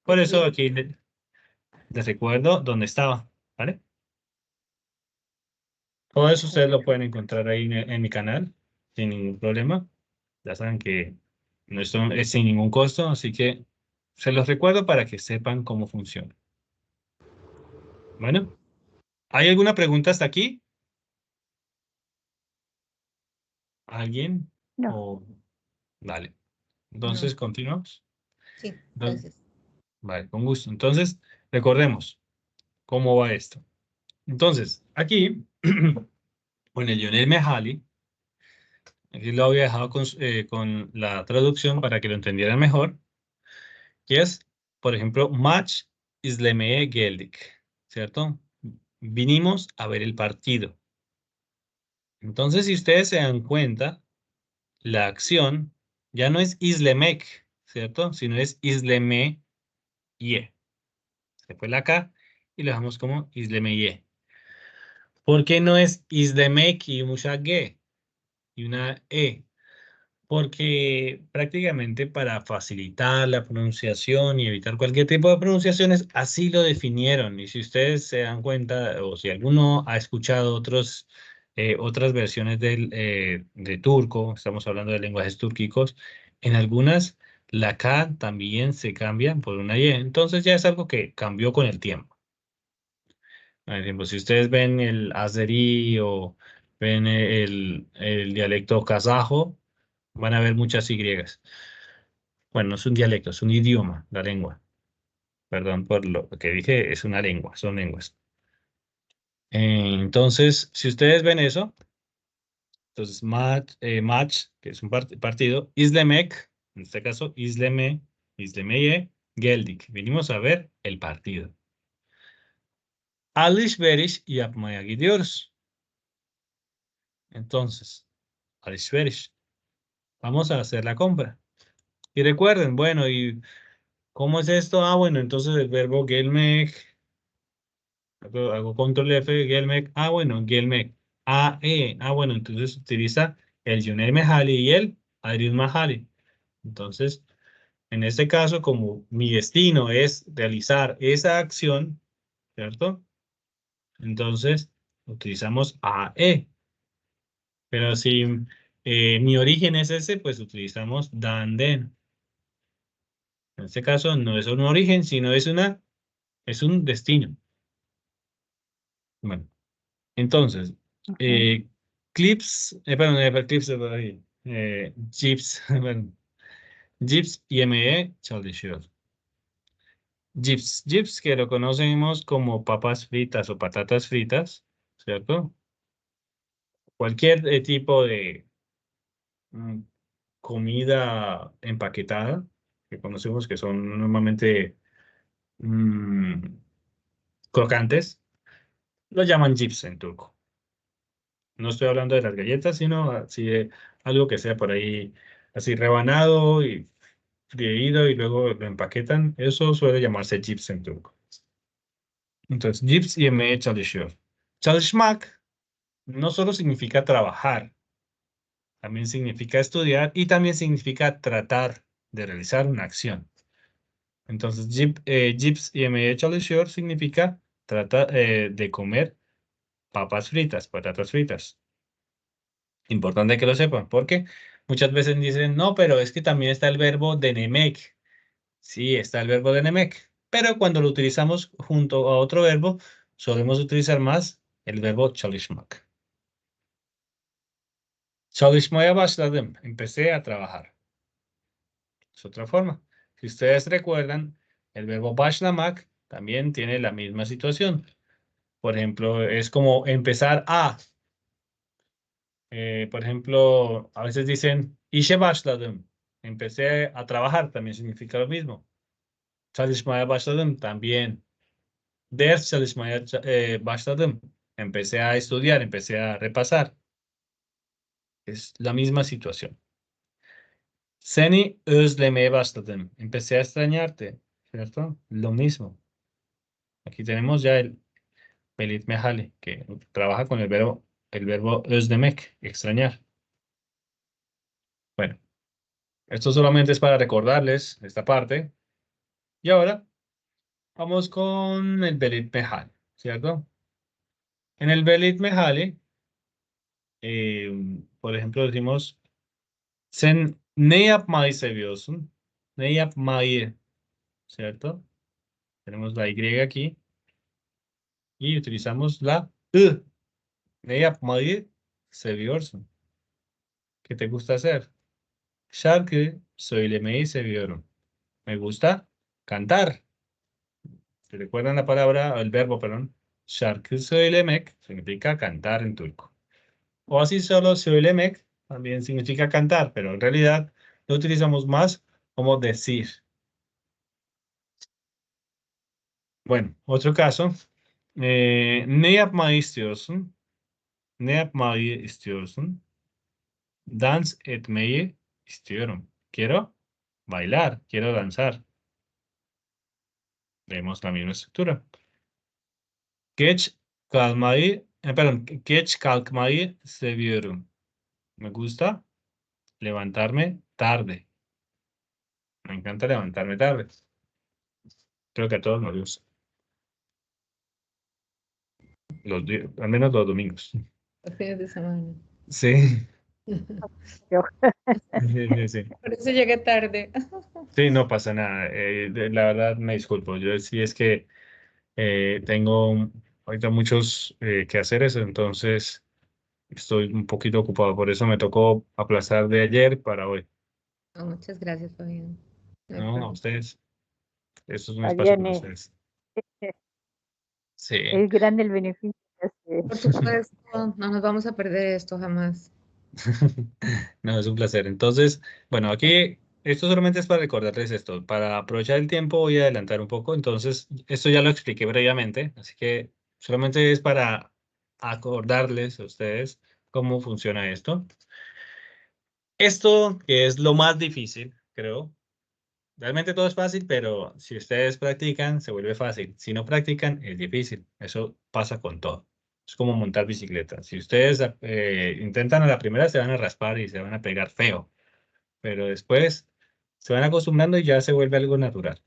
Por Ok, eso aquí les recuerdo dónde estaba, ¿vale? Todo eso ustedes lo pueden encontrar ahí en mi canal sin ningún problema. Ya saben que no es sin ningún costo, así que se los recuerdo para que sepan cómo funciona. Bueno, ¿hay alguna pregunta hasta aquí? ¿Alguien? No, O vale. no, Entonces, continuamos. sí, Entonces, gracias. vale, con gusto. Entonces, recordemos cómo va esto. Entonces, aquí, con el Lionel Mejali, aquí lo había dejado con la traducción para que lo entendieran mejor, que es, por ejemplo, Match izlemeye geldik, ¿cierto? Vinimos a ver el partido. Entonces, si ustedes se dan cuenta, la acción ya no es izlemek, ¿cierto? Sino es izlemeye. Se fue la K y lo dejamos como izlemeye. ¿Por qué no es izlemek y mucha G y una E? Porque prácticamente para facilitar la pronunciación y evitar cualquier tipo de pronunciaciones, así lo definieron. Y si ustedes se dan cuenta, o si alguno ha escuchado otras versiones de turco, estamos hablando de lenguajes túrquicos, en algunas la K también se cambia por una Y. Entonces ya es algo que cambió con el tiempo. Por ejemplo, si ustedes ven el azerí o ven el dialecto kazajo, van a ver muchas Y. Bueno, no es un dialecto, es un idioma, la lengua. Perdón por lo que dije, es una lengua, son lenguas. Entonces, si ustedes ven eso, entonces match, que es un partido, izlemek, en este caso, izlemeye, geldik. Venimos a ver el partido. Alışveriş yapmaya gidiyoruz. Entonces, alışveriş. Vamos a hacer la compra. Y recuerden, bueno, ¿y cómo es esto? Ah, bueno, entonces el verbo gelmek, hago control F, gelmek, ah, bueno, gelmek, ah, bueno, entonces utiliza el Yunel Mehali y el Adriel Mahali. Entonces, en este caso, como mi destino es realizar esa acción, ¿cierto? Entonces, utilizamos AE. Pero si mi origen es ese, pues utilizamos danden. En este caso no es un origen, sino es un destino. Bueno, entonces, Ujú. clips, perdón, clips, chips, bueno, chips IME çalışıyor. Chips que lo conocemos como papas fritas o patatas fritas, ¿cierto? Cualquier tipo de mm, comida empaquetada, que conocemos que son normalmente mm, crocantes, lo llaman chips en turco. No estoy hablando de las galletas, sino así de algo que sea por ahí así rebanado y freído y luego lo empaquetan. Eso suele llamarse chips en turco. Entonces, cips yemeye çalışıyor. Çalışmak no solo significa trabajar, también significa estudiar y también significa tratar de realizar una acción. Entonces, cips yemeye çalışıyor significa tratar de comer papas fritas, patatas fritas. Importante que lo sepan, porque muchas veces dicen, no, pero es que también está el verbo denemek. Sí, está el verbo denemek, pero cuando lo utilizamos junto a otro verbo, solemos utilizar más el verbo çalışmak. Çalışmaya başladım. Empecé a trabajar. Es otra forma. Si ustedes recuerdan, el verbo başlamak también tiene la misma situación. Por ejemplo, es como empezar a. Por ejemplo, a veces dicen işe başladım. Empecé a trabajar, también significa lo mismo. Çalışmaya başladım también. Ders çalışmaya başladım. Empecé a estudiar, empecé a repasar. Es la misma situación. Seni özlemeye başladım. Empecé a extrañarte, ¿cierto? Lo mismo. Aquí tenemos ya el Belit Mehali, que trabaja con el verbo özlemek, extrañar. Bueno, esto solamente es para recordarles esta parte. Y ahora vamos con el Belit Mehali, ¿cierto? En el Belit Mehali, por ejemplo, decimos, sen ne yapmayı seviyorsun? Ne yapmayı, ¿cierto? Tenemos la Y aquí y utilizamos la I. Ne yapmayı seviyorsun? ¿Qué te gusta hacer? Şarkı söylemeyi seviyorum. Me gusta cantar. ¿Se recuerdan la palabra, el verbo, perdón? Şarkı söylemek significa cantar en turco. O así solo söylemek también significa cantar, pero en realidad lo utilizamos más como decir. Bueno, otro caso. Ne yapmayı istiyorsun? Ne yapmayı istiyorsun? Dans etmeyi istiyorum. Quiero bailar, quiero danzar. Vemos la misma estructura. Geç kalmayı Perdón, geç kalkmayı seviyorum. Me gusta levantarme tarde. Me encanta levantarme tarde. Creo que a todos nos gusta. Al menos los domingos. Los fines de semana. Sí, Yo, sí, sí, sí. Por eso llegué tarde. Sí, no pasa nada. La verdad me disculpo. Yo sí es que tengo ahorita muchos quehaceres, entonces estoy un poquito ocupado. Por eso me tocó aplazar de ayer para hoy. No, muchas gracias, Fabián. No hay No, a problema. ustedes. Esto es un espacio Fabián, para ustedes. Sí. es grande el beneficio que hace. Por supuesto, no nos vamos a perder esto jamás. No, es un placer. Entonces, bueno, aquí esto solamente es para recordarles esto. Para aprovechar el tiempo voy a adelantar un poco. Entonces, esto ya lo expliqué previamente, así que solamente es para acordarles a ustedes cómo funciona esto. Esto que es lo más difícil, creo. Realmente todo es fácil, pero si ustedes practican, se vuelve fácil. Si no practican, es difícil. Eso pasa con todo. Es como montar bicicleta. Si ustedes intentan a la primera, se van a raspar y se van a pegar feo, pero después se van acostumbrando y ya se vuelve algo natural.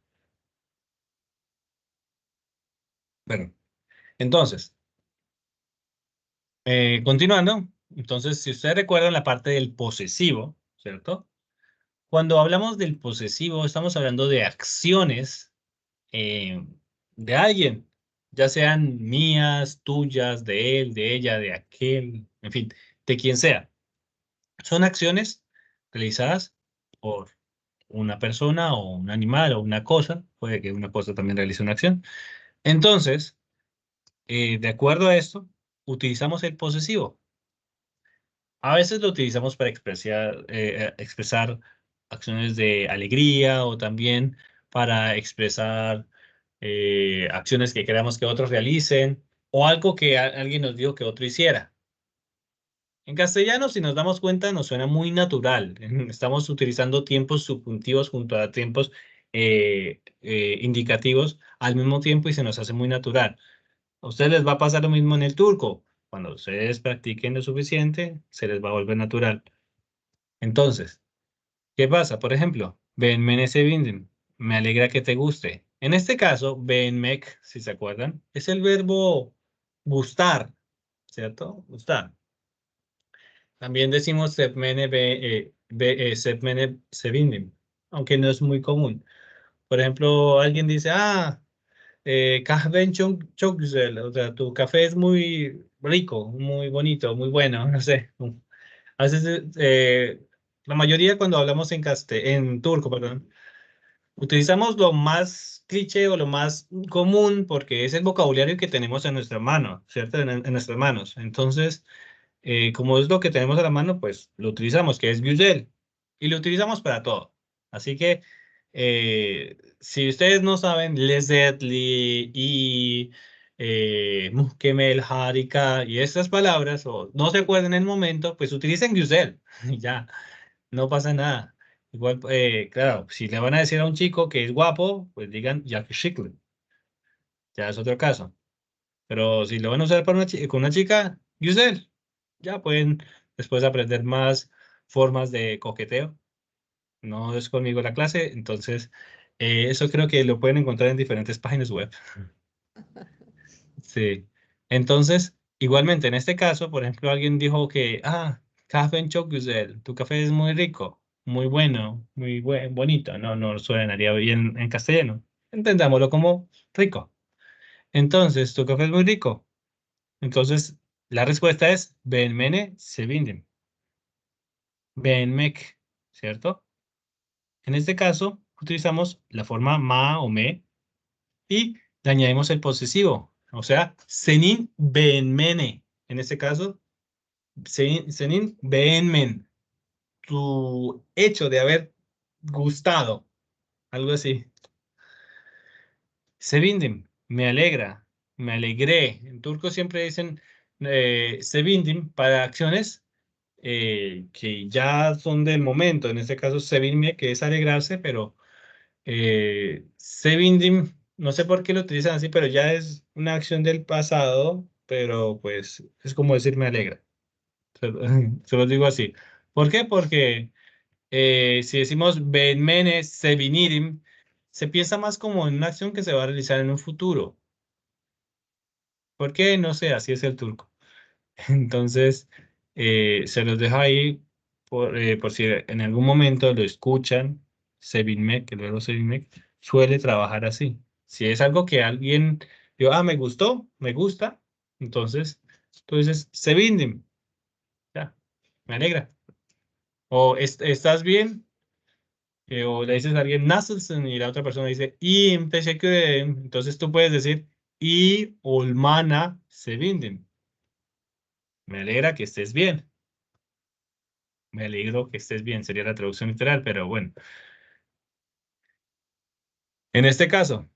Bueno, entonces, continuando, entonces, si ustedes recuerdan la parte del posesivo, ¿cierto? Cuando hablamos del posesivo, estamos hablando de acciones eh, de alguien, ya sean mías, tuyas, de él, de ella, de aquel, en fin, de quien sea. Son acciones realizadas por una persona o un animal o una cosa, puede que una cosa también realice una acción. Entonces, de acuerdo a esto, utilizamos el posesivo. A veces lo utilizamos para expresar acciones de alegría o también para expresar acciones que queramos que otros realicen o algo que alguien nos dijo que otro hiciera. En castellano, si nos damos cuenta, nos suena muy natural. Estamos utilizando tiempos subjuntivos junto a tiempos indicativos al mismo tiempo y se nos hace muy natural. A ustedes les va a pasar lo mismo en el turco. Cuando ustedes practiquen lo suficiente, se les va a volver natural. Entonces, ¿qué pasa? Por ejemplo, beğenmene sevindim. Me alegra que te guste. En este caso, beğenmek, si se acuerdan, es el verbo gustar, ¿cierto? Gustar. También decimos sevmene sevindim, aunque no es muy común. Por ejemplo, alguien dice, kahven çok güzel, o sea, tu café es muy rico, muy bonito, muy bueno, no sé. A veces, la mayoría cuando hablamos en turco, perdón, utilizamos lo más cliché o lo más común porque es el vocabulario que tenemos en nuestra mano, ¿cierto? En nuestras manos. Entonces, como es lo que tenemos a la mano, pues lo utilizamos, que es güzel, y lo utilizamos para todo. Así que, si ustedes no saben lezzetli y muhkemel, harika y estas palabras, o no se acuerdan en el momento, pues utilicen güzel, y ya, no pasa nada. Igual, claro, si le van a decir a un chico que es guapo, pues digan yakışıklı, ya es otro caso. Pero si lo van a usar para con una chica, güzel, ya pueden después aprender más formas de coqueteo. No es conmigo la clase, entonces eso creo que lo pueden encontrar en diferentes páginas web. Sí. Entonces, igualmente en este caso, por ejemplo, alguien dijo que, kahven çok güzel, tu café es muy rico, muy bueno, muy bonito. No, no suenaría bien en castellano. Entendámoslo como rico. Entonces, tu café es muy rico. Entonces, la respuesta es beğenmene sevindim. Beğenmek, ¿cierto? En este caso, utilizamos la forma ma o me y le añadimos el posesivo, o sea, senin beğenmene. En este caso, senin beğenmen, tu hecho de haber gustado, algo así. Sevindim, me alegra, me alegré. En turco siempre dicen sevindim para acciones que ya son del momento. En este caso, sevinme, que es alegrarse, pero sevindim, no sé por qué lo utilizan así, pero ya es una acción del pasado pero pues es como decir me alegra. Se, se los digo así. ¿Por qué? Porque si decimos Benmene Sevinirim, se piensa más como en una acción que se va a realizar en un futuro. ¿Por qué? No sé, así es el turco. Entonces, se los dejo ahí por si en algún momento lo escuchan. Sevinmek, el verbo Sevinmek, suele trabajar así. Si es algo que alguien dijo, me gustó, me gusta, entonces tú dices, Sevindim, ya, me alegra. O ¿estás bien? O le dices a alguien, Nasılsın, y la otra persona dice, İyiyim, teşekkür ederim. Entonces tú puedes decir, İyi olmana sevindim. Me alegra que estés bien. Me alegro que estés bien, sería la traducción literal, pero bueno. En este caso,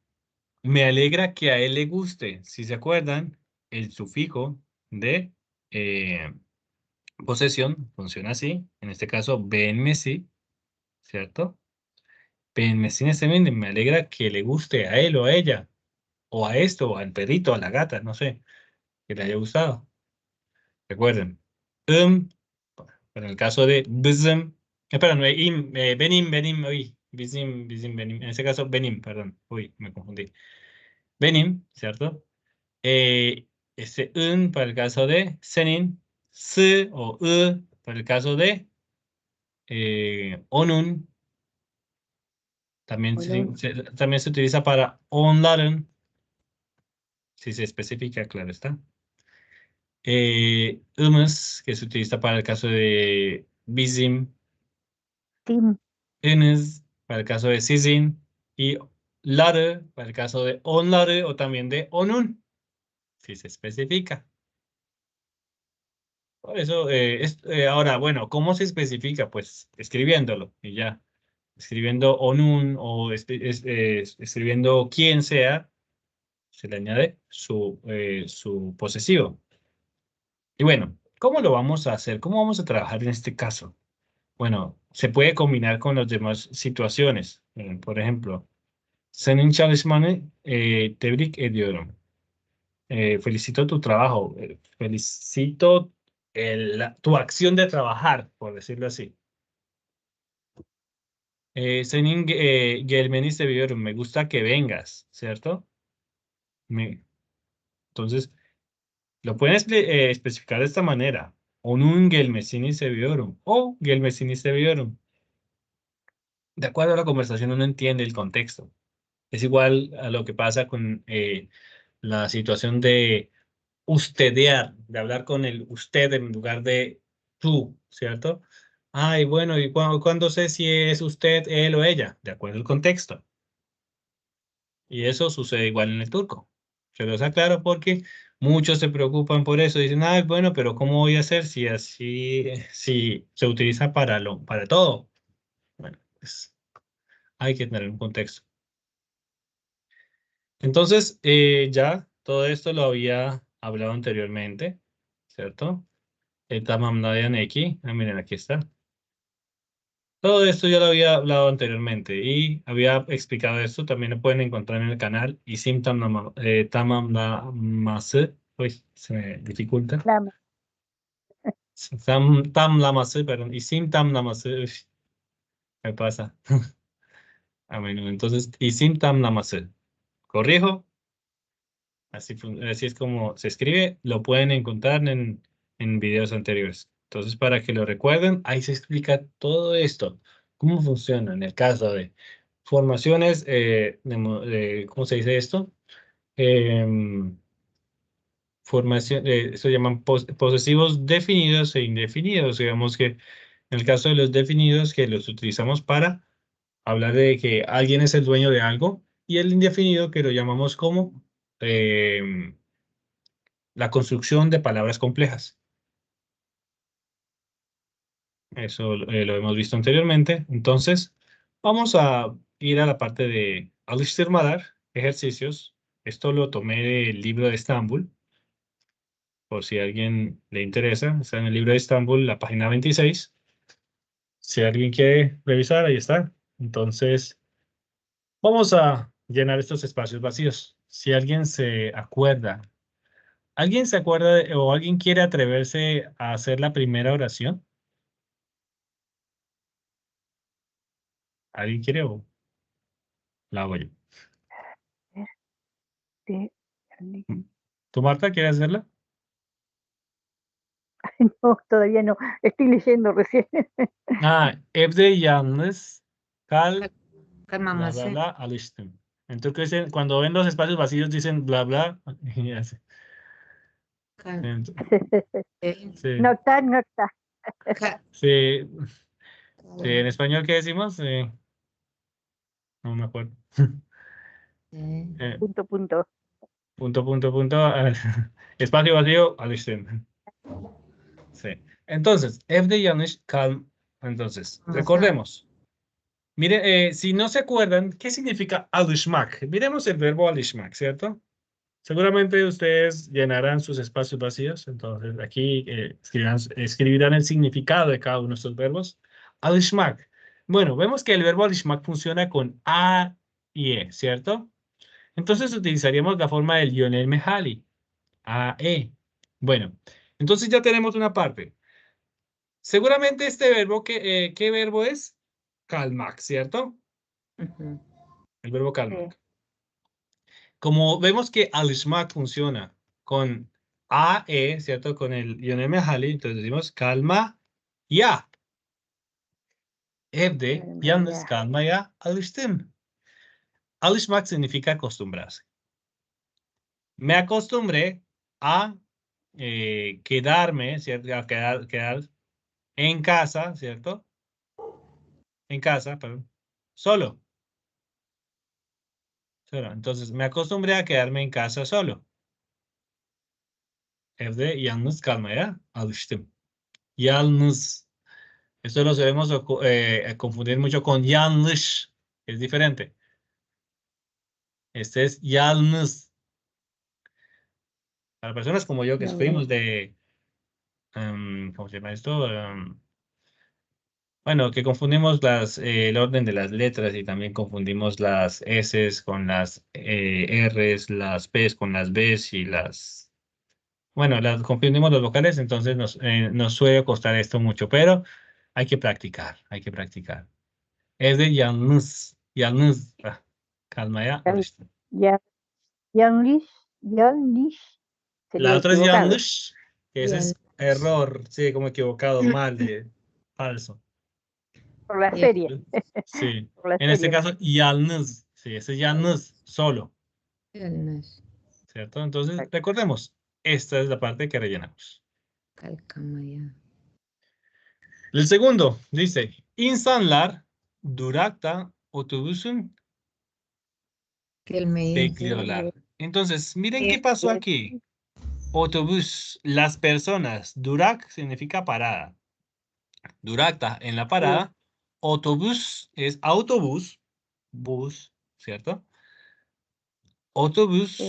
me alegra que a él le guste. Si se acuerdan, el sufijo de eh, posesión funciona así. En este caso, benmesi, ¿cierto? Benmesi sevindim. Me alegra que le guste a él o a ella, o a esto, o al perrito, a la gata, no sé, que le haya gustado. Recuerden. Um, en el caso de bizim, espera, no, benim, uy, bizim, benim, en ese caso, benim, perdón, uy, me confundí. Benim, ¿cierto? Este un para el caso de senin, s o para el caso de onun, también Bueno, también se utiliza para onların, si se especifica, claro está. Imız, que se utiliza para el caso de bizim, Tim, ınız para el caso de sizin y ları para el caso de onları o también de onun, si se especifica. Por eso, ahora, bueno, ¿cómo se especifica? Pues escribiéndolo y ya. Escribiendo onun o escribiendo quien sea, se le añade su posesivo. Y bueno, ¿cómo lo vamos a hacer? ¿Cómo vamos a trabajar en este caso? Bueno, se puede combinar con las demás situaciones. Por ejemplo, senin çalışmanı tebrik ediyorum. Felicito tu trabajo. Felicito tu acción de trabajar, por decirlo así. Senin gelmeni seviyorum. Me gusta que vengas, ¿cierto? Entonces, lo pueden especificar de esta manera. Onun gelmesini seviyorum. O gelmesini seviyorum. De acuerdo a la conversación, uno entiende el contexto. Es igual a lo que pasa con la situación de ustedear, de hablar con el usted en lugar de tú, ¿cierto? Ay, bueno, ¿y cuándo sé si es usted, él o ella? De acuerdo al contexto. Y eso sucede igual en el turco. Se los aclaro porque muchos se preocupan por eso. Dicen, ay, bueno, pero ¿cómo voy a hacer si así, si se utiliza para todo? Bueno, pues hay que tener un contexto. Entonces, ya todo esto lo había hablado anteriormente, ¿cierto? Tamamlayan aquí, miren, aquí está. Todo esto ya lo había hablado anteriormente y había explicado esto. También lo pueden encontrar en el canal. Y Sim Tamlaması. Uy, se me dificulta. clama. Tamlaması, perdón. Y Sim Tamlaması. Uy, me pasa a menudo. Entonces, y Sim Tamlaması. Corrijo. Así es como se escribe. Lo pueden encontrar en videos anteriores. Entonces, para que lo recuerden, ahí se explica todo esto. Cómo funciona en el caso de formaciones, ¿cómo se dice esto? Formación, se llaman posesivos definidos e indefinidos. Digamos que en el caso de los definidos, que los utilizamos para hablar de que alguien es el dueño de algo, y el indefinido, que lo llamamos como la construcción de palabras complejas. Eso lo hemos visto anteriormente. Entonces, vamos a ir a la parte de alıştırmalar, ejercicios. Esto lo tomé del libro de Estambul, por si a alguien le interesa. Está en el libro de Estambul, la página 26. Si alguien quiere revisar, ahí está. Entonces, vamos a llenar estos espacios vacíos. Si alguien se acuerda, ¿Alguien se acuerda o alguien quiere atreverse a hacer la primera oración? ¿Alguien quiere o la hago yo? ¿Tú, Marta, quieres hacerla? No, todavía no. Estoy leyendo recién. Evde yalnız kal Calma, bla más. bla bla alıştım. Entonces cuando ven los espacios vacíos dicen bla bla y así. Sí, No está, no está. sí, sí, en español ¿qué decimos? No me acuerdo. Eh, Punto, punto. punto, punto, punto. Espacio vacío alıştım. Sí. Entonces, evde yanlış kal. Entonces, recordemos. Mire, si no se acuerdan, ¿qué significa alışmak? Miremos el verbo alışmak, ¿cierto? Seguramente ustedes llenarán sus espacios vacíos. Entonces, aquí escribirán el significado de cada uno de estos verbos. Alışmak. Bueno, vemos que el verbo alışmak funciona con A y E, ¿cierto? Entonces utilizaríamos la forma del Lionel Mejali. A, E. Bueno, entonces ya tenemos una parte. Seguramente este verbo, ¿qué verbo es? Kalmak, ¿cierto? El verbo kalmak. Como vemos que alışmak funciona con A, E, ¿cierto? Con el Lionel Mejali, entonces decimos calma ya. Evde yalnız kalmaya alıştım. Alışmak significa acostumbrarse. Me acostumbré a quedarme, ¿cierto? A quedar en casa, ¿cierto? En casa, perdón. Solo. Entonces, me acostumbré a quedarme en casa solo. Evde yalnız kalmaya alıştım. Yalnız. Esto lo solemos confundir mucho con yanlış. Es diferente. Este es yalnız. Para personas como yo que sufrimos de... ¿cómo se llama esto? Bueno, que confundimos el orden de las letras y también confundimos las S con las Rs, las Ps con las Bs y las... Bueno, las confundimos los vocales, entonces nos suele costar esto mucho, pero hay que practicar, hay que practicar. Es de yalnız, yalnız. Kalmaya alıştım. Yanlış sería La otra es equivocado. yanlış, que ese es error, sí, como equivocado, mal, falso. Por la serie. Sí. Por la En este serie. caso, yalnız, sí, ese es yalnız, solo, Yalnız. ¿cierto? Entonces, recordemos, esta es la parte que rellenamos. Kalkamaya. El segundo dice, insanlar durakta otobüsün bekliyorlar. Entonces, miren qué pasó aquí. Otobús, las personas. Durak significa parada. Durakta en la parada. Autobús es autobús. Bus, ¿cierto? Autobús.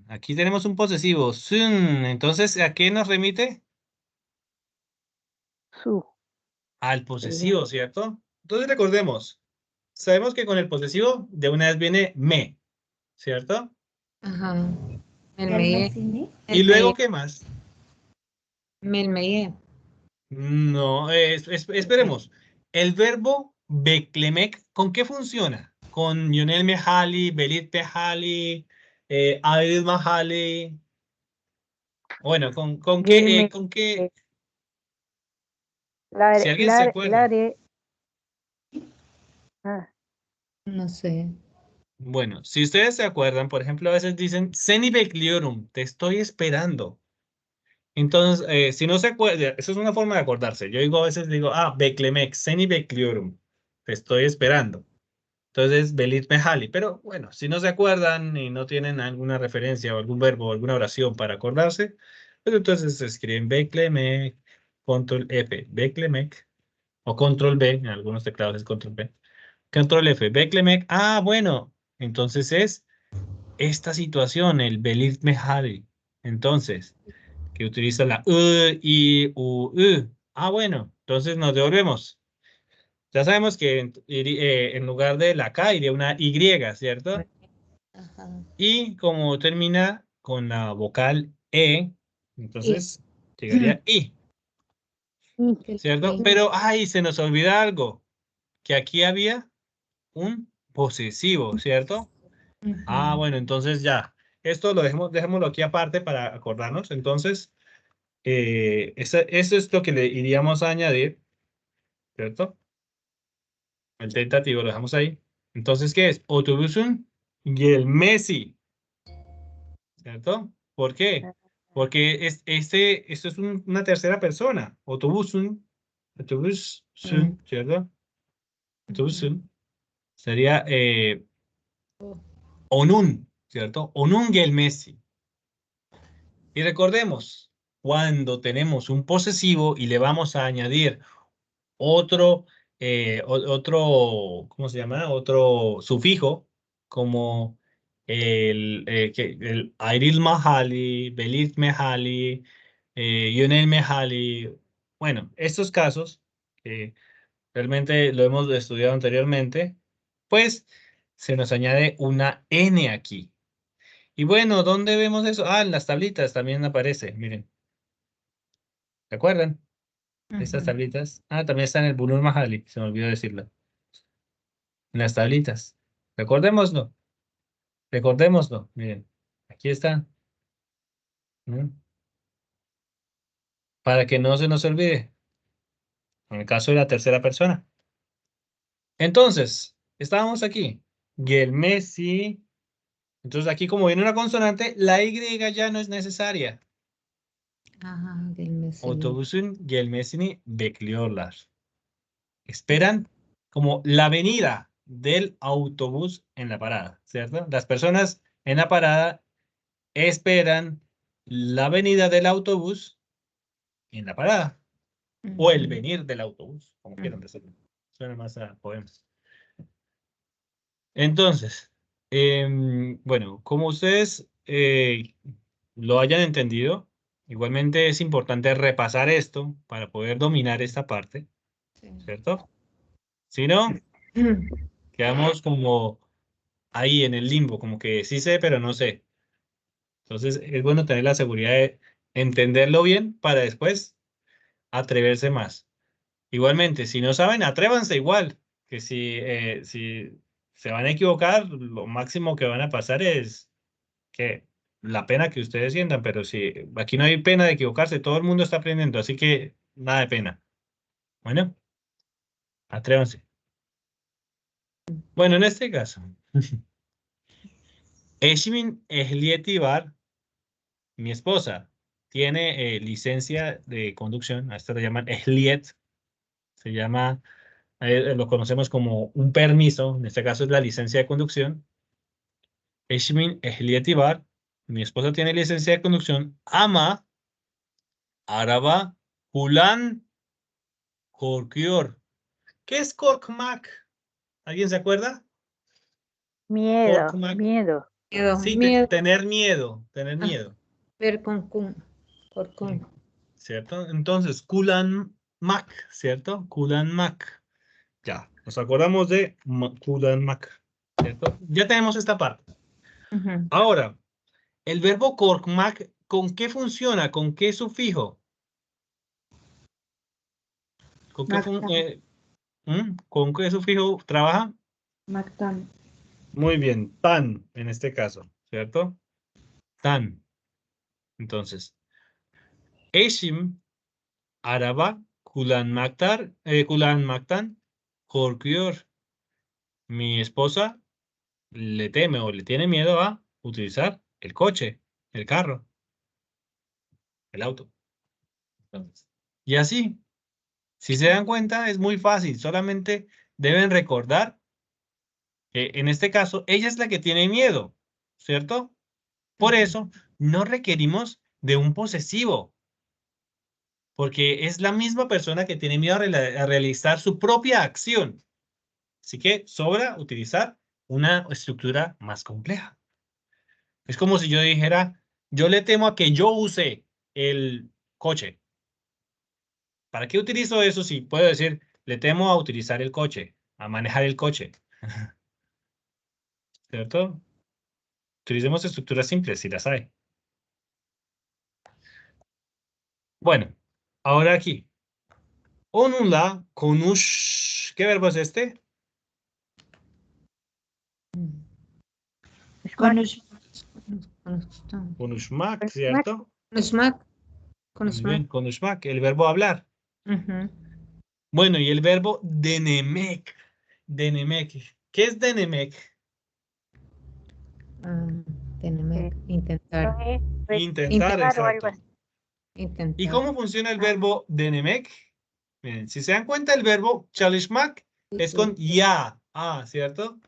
Aquí tenemos un posesivo. Entonces, ¿a qué nos remite? Su. Al posesivo, ¿cierto? Entonces recordemos. Sabemos que con el posesivo de una vez viene me, ¿cierto? Ajá. ¿Y luego qué más? Melmeye. No, esperemos. El verbo beklemek, ¿con qué funciona? Con Lionel Mejali, Belit Mejali, Adil Mahali. Bueno, ¿con qué? ¿Con qué? Si alguien se acuerda. No sé. Bueno, si ustedes se acuerdan, por ejemplo, a veces dicen Seni bekliorum, te estoy esperando. Entonces, si no se acuerda, eso es una forma de acordarse. Yo digo, a veces digo, beklemek, Seni bekliorum, te estoy esperando. Entonces, Belit Mejali. Pero bueno, si no se acuerdan y no tienen alguna referencia o algún verbo o alguna oración para acordarse, pues entonces se escriben Beklemek, Control F, Beklemek, o Control B, en algunos teclados es Control B. Control F, Beklemek. Bueno, entonces es esta situación, el Belit Mejali. Entonces, que utiliza la I, U, U. Bueno, entonces nos devolvemos. Ya sabemos que en lugar de la K iría una Y, ¿cierto? Ajá. Y como termina con la vocal E, entonces llegaría I, ¿cierto? Ok. Pero, ay, se nos olvida algo, que aquí había un posesivo, ¿cierto? Ah, Ujú. bueno, entonces ya. Esto lo dejémoslo aquí aparte para acordarnos. Entonces, eso es lo que le iríamos a añadir, ¿cierto? El tentativo lo dejamos ahí. Entonces, ¿qué es? Autobusun gelmesi, ¿cierto? ¿Por qué? Porque esto es una tercera persona. Autobusun, ¿cierto? Ujú. Autobusun sería onun, ¿cierto? Onun gelmesi. Y recordemos, cuando tenemos un posesivo y le vamos a añadir otro, ¿cómo se llama? Otro sufijo, como el Ayril Mahali, Belit Mehali, Yonel Mehali. Bueno, estos casos, que realmente lo hemos estudiado anteriormente, pues se nos añade una N aquí. Y bueno, ¿dónde vemos eso? Ah, en las tablitas también aparece, miren. ¿Se acuerdan? Estas Ujú. tablitas. Ah, también está en el Bunur Mahali, se me olvidó decirlo. En las tablitas. Recordémoslo, recordémoslo. Miren, aquí está. ¿Mm? Para que no se nos olvide. En el caso de la tercera persona. Entonces, estábamos aquí. Y el Messi. Entonces, aquí como viene una consonante, la Y ya no es necesaria. Ajá, del mesini. Otobüsün gelmesini bekliyorlar. Esperan como la venida del autobús en la parada, ¿cierto? Las personas en la parada esperan la venida del autobús en la parada o el Ujú. venir del autobús, como Ujú. quieran decirlo. Suena más a poemas. Entonces, bueno, como ustedes lo hayan entendido, igualmente es importante repasar esto para poder dominar esta parte, Sí. ¿cierto? Si no, quedamos como ahí en el limbo, como que sí sé, pero no sé. Entonces es bueno tener la seguridad de entenderlo bien para después atreverse más. Igualmente, si no saben, atrévanse igual, que si se van a equivocar, lo máximo que van a pasar es que la pena que ustedes sientan, pero si aquí no hay pena de equivocarse, todo el mundo está aprendiendo, así que nada de pena. Bueno, atrévanse. Bueno, en este caso, Eşimin ehliyeti var. Mi esposa tiene licencia de conducción, a esto le llaman ehliyet, se llama, lo conocemos como un permiso, en este caso es la licencia de conducción. Eşimin ehliyeti var. Mi esposa tiene licencia de conducción ama araba korkuyor. ¿Qué es korkmak? ¿Alguien se acuerda? Miedo, Korkmak. miedo. Miedo, Sí, miedo. tener miedo, tener Ah, miedo. ver con cum, por Mm, cum. ¿Cierto? Entonces, kulanmak, ¿cierto? Kulanmak. Ya, nos acordamos de Kulanmak, ¿cierto? Ya tenemos esta parte. Ujú. Ahora, el verbo korkmak, ¿con qué funciona? ¿Con qué sufijo? ¿Con qué, Mactan, ¿Con qué sufijo trabaja? mactan. Muy bien, tan en este caso, ¿cierto? Tan. Entonces, eşim araba kullanmaktan korkuyor. Mi esposa le teme o le tiene miedo a utilizar el coche, el carro, el auto. Entonces, y así, si se dan cuenta, es muy fácil. Solamente deben recordar que en este caso ella es la que tiene miedo, ¿cierto? Por Ujú. eso no requerimos de un posesivo, porque es la misma persona que tiene miedo a realizar su propia acción. Así que sobra utilizar una estructura más compleja. Es como si yo dijera, yo le temo a que yo use el coche. ¿Para qué utilizo eso si puedo decir, le temo a utilizar el coche, a manejar el coche? ¿Cierto? Utilicemos estructuras simples si las hay. Bueno, ahora aquí. Onunla konuş. ¿Qué verbo es este? Konuş, Konuşmak, ¿cierto? konuşmak, Muy bien, konuşmak. konuşmak, el verbo hablar. Ujú. Bueno, y el verbo denemek. Denemek. ¿Qué es denemek? Ah, tenemos que intentar, No es Intentar, intentar o algo exacto. así. ¿Y intentar. cómo funciona el verbo denemek? Miren, si se dan cuenta, el verbo çalışmak es con ya, ¿cierto?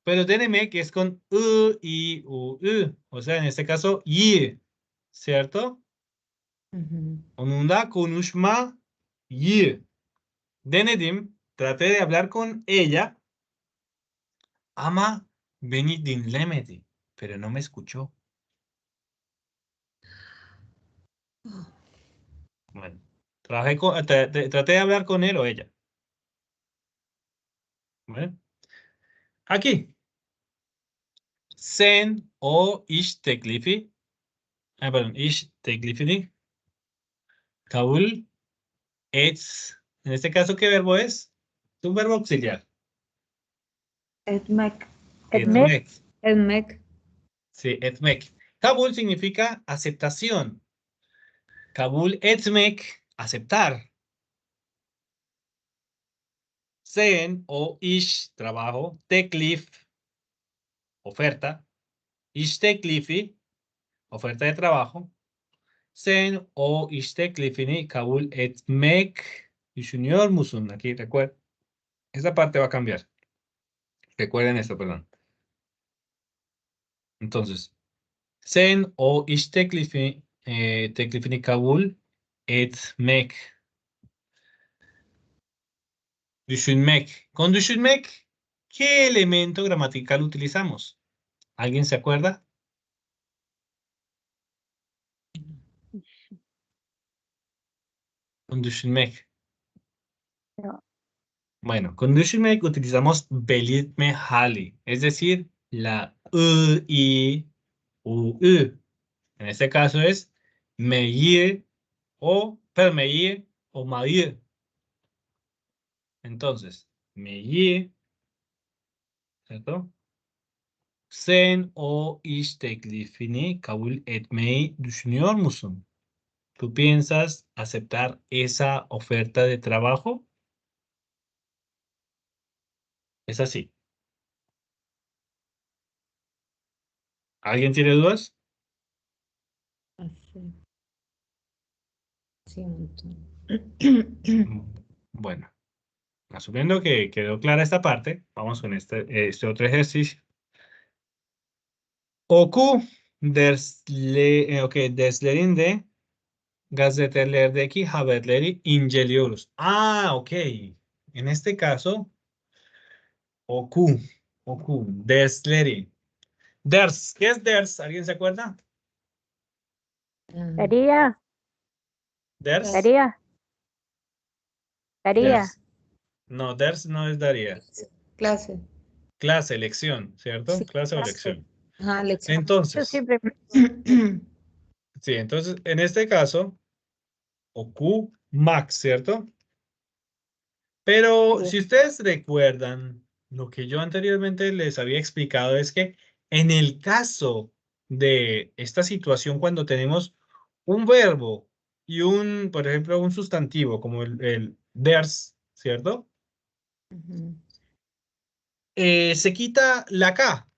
Pero denemek es con i, u, ü. O sea, en este caso, y, ¿cierto? Ujú. Onunla konuşmayı. Denedim, traté de hablar con ella, ama beni dinlemedi, pero no me escuchó. Bueno, traté de hablar con él o ella. ¿Vale? Aquí. Sen o iş teklifi. Perdón, iş teklifini kabul et. En este caso, ¿qué verbo es? Es un verbo auxiliar. Etmek. Etmek. Etmek. Sí, etmek. Kabul significa aceptación. Kabul etmek, aceptar. Sen o iş, trabajo. Teklif, oferta. İş teklifi, oferta de trabajo. Sen o iş teklifini kabul etmek düşünüyor musun? Aquí recuerda. Esa parte va a cambiar. Recuerden esto, perdón. Entonces, sen o iş teklifini kabul etmek. Düşünmek. Con düşünmek, ¿qué elemento gramatical utilizamos? ¿Alguien se acuerda? Con düşünmek. No. Bueno, con düşünmek utilizamos belirtme hali, es decir, la i, u, ü. En este caso es meyi o permeyi o mayi. Entonces, meyi, ¿cierto? Sen o iş teklifini kabul etmeyi düşünüyor musun? ¿Tú piensas aceptar esa oferta de trabajo? Es así. ¿Alguien tiene dudas? Sí, un montón. Bueno, asumiendo que quedó clara esta parte, vamos con este otro ejercicio. Oku derslerinde gazetelerdeki haberleri inceliyoruz. Ok. En este caso, oku, dersleri. Ders, ¿qué es ders? ¿Alguien se acuerda? Tarea, Ders. tarea, tarea. Ders. No, ders no es daría. Clase. Clase, lección, ¿cierto? Sí, Clase o clase. lección. Ajá, lección. Yo Entonces, siempre sí, entonces, en este caso, oku max, ¿cierto? Pero sí, si ustedes recuerdan, lo que yo anteriormente les había explicado es que en el caso de esta situación, cuando tenemos un verbo y por ejemplo, un sustantivo como el ders, ¿cierto? Ujú. Se quita la K.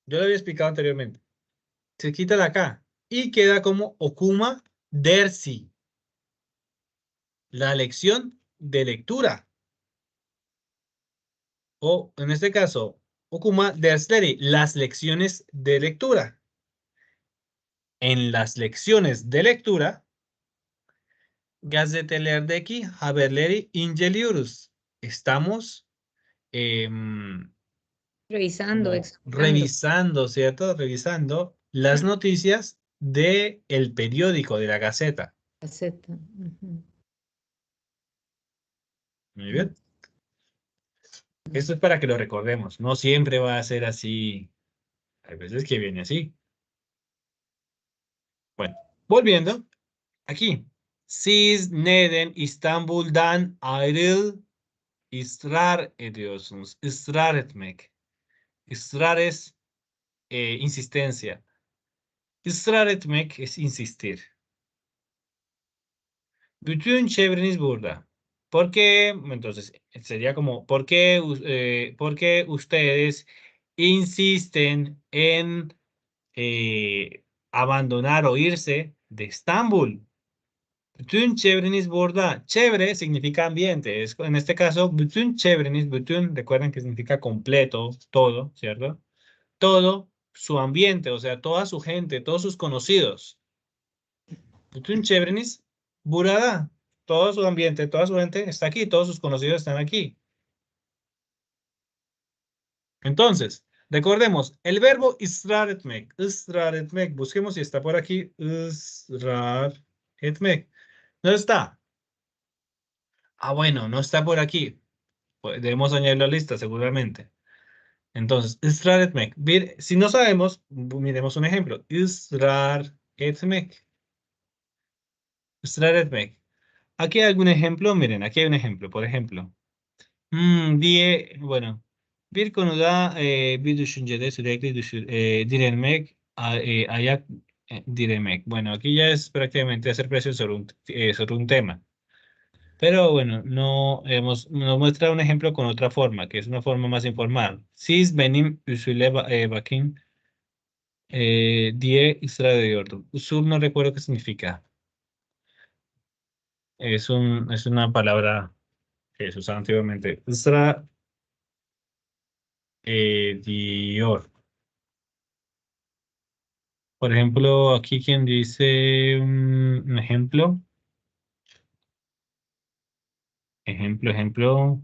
Yo lo había explicado anteriormente. Se quita la K y queda como okuma dersi, la lección de lectura. O en este caso, okuma dersleri, las lecciones de lectura. En las lecciones de lectura, gazetelerdeki haberleri inceliyoruz. Estamos Revisando, como examinando. revisando, ¿cierto? Revisando las noticias del periódico, de la Gaceta. Gaceta. Ujú. Muy bien. Esto es para que lo recordemos. No siempre va a ser así. Hay veces que viene así. Bueno, volviendo. Aquí. Siz neden İstanbul'dan ısrar ediyorsunuz? Israr etmek. Israr es insistencia. Israr etmek es insistir. Bütün çevreniz burada. ¿Por qué? Entonces, sería como, ¿por qué ustedes insisten en abandonar o irse de Estambul? Bütün çevreniz burada. Çevre significa ambiente. En este caso, bütün çevreniz, bütün, recuerden que significa completo, todo, ¿cierto? Todo su ambiente, o sea, toda su gente, todos sus conocidos. Bütün çevreniz burada. Todo su ambiente, toda su gente está aquí, todos sus conocidos están aquí. Entonces, recordemos, el verbo ısrar etmek, busquemos si está por aquí, ısrar etmek. ¿Dónde está? Ah, bueno, no está por aquí. Pues debemos añadirlo a la lista, seguramente. Entonces, ısrar etmek. Si no sabemos, miremos un ejemplo. Israr etmek. Israr etmek. Aquí hay algún ejemplo. Miren, aquí hay un ejemplo. Por ejemplo. Bueno. Bir konuda bir düşüncede sürekli direnmek, ayak direnmek. Bueno, aquí ya es prácticamente hacer presión sobre un tema. Pero bueno, nos muestra un ejemplo con otra forma, que es una forma más informal. Siz benim bakayım diye ısrar ediyordum. Usul no recuerdo qué significa. Es una palabra que se usaba antiguamente. Isra ediyor. Por ejemplo, aquí quien dice un ejemplo. Ejemplo.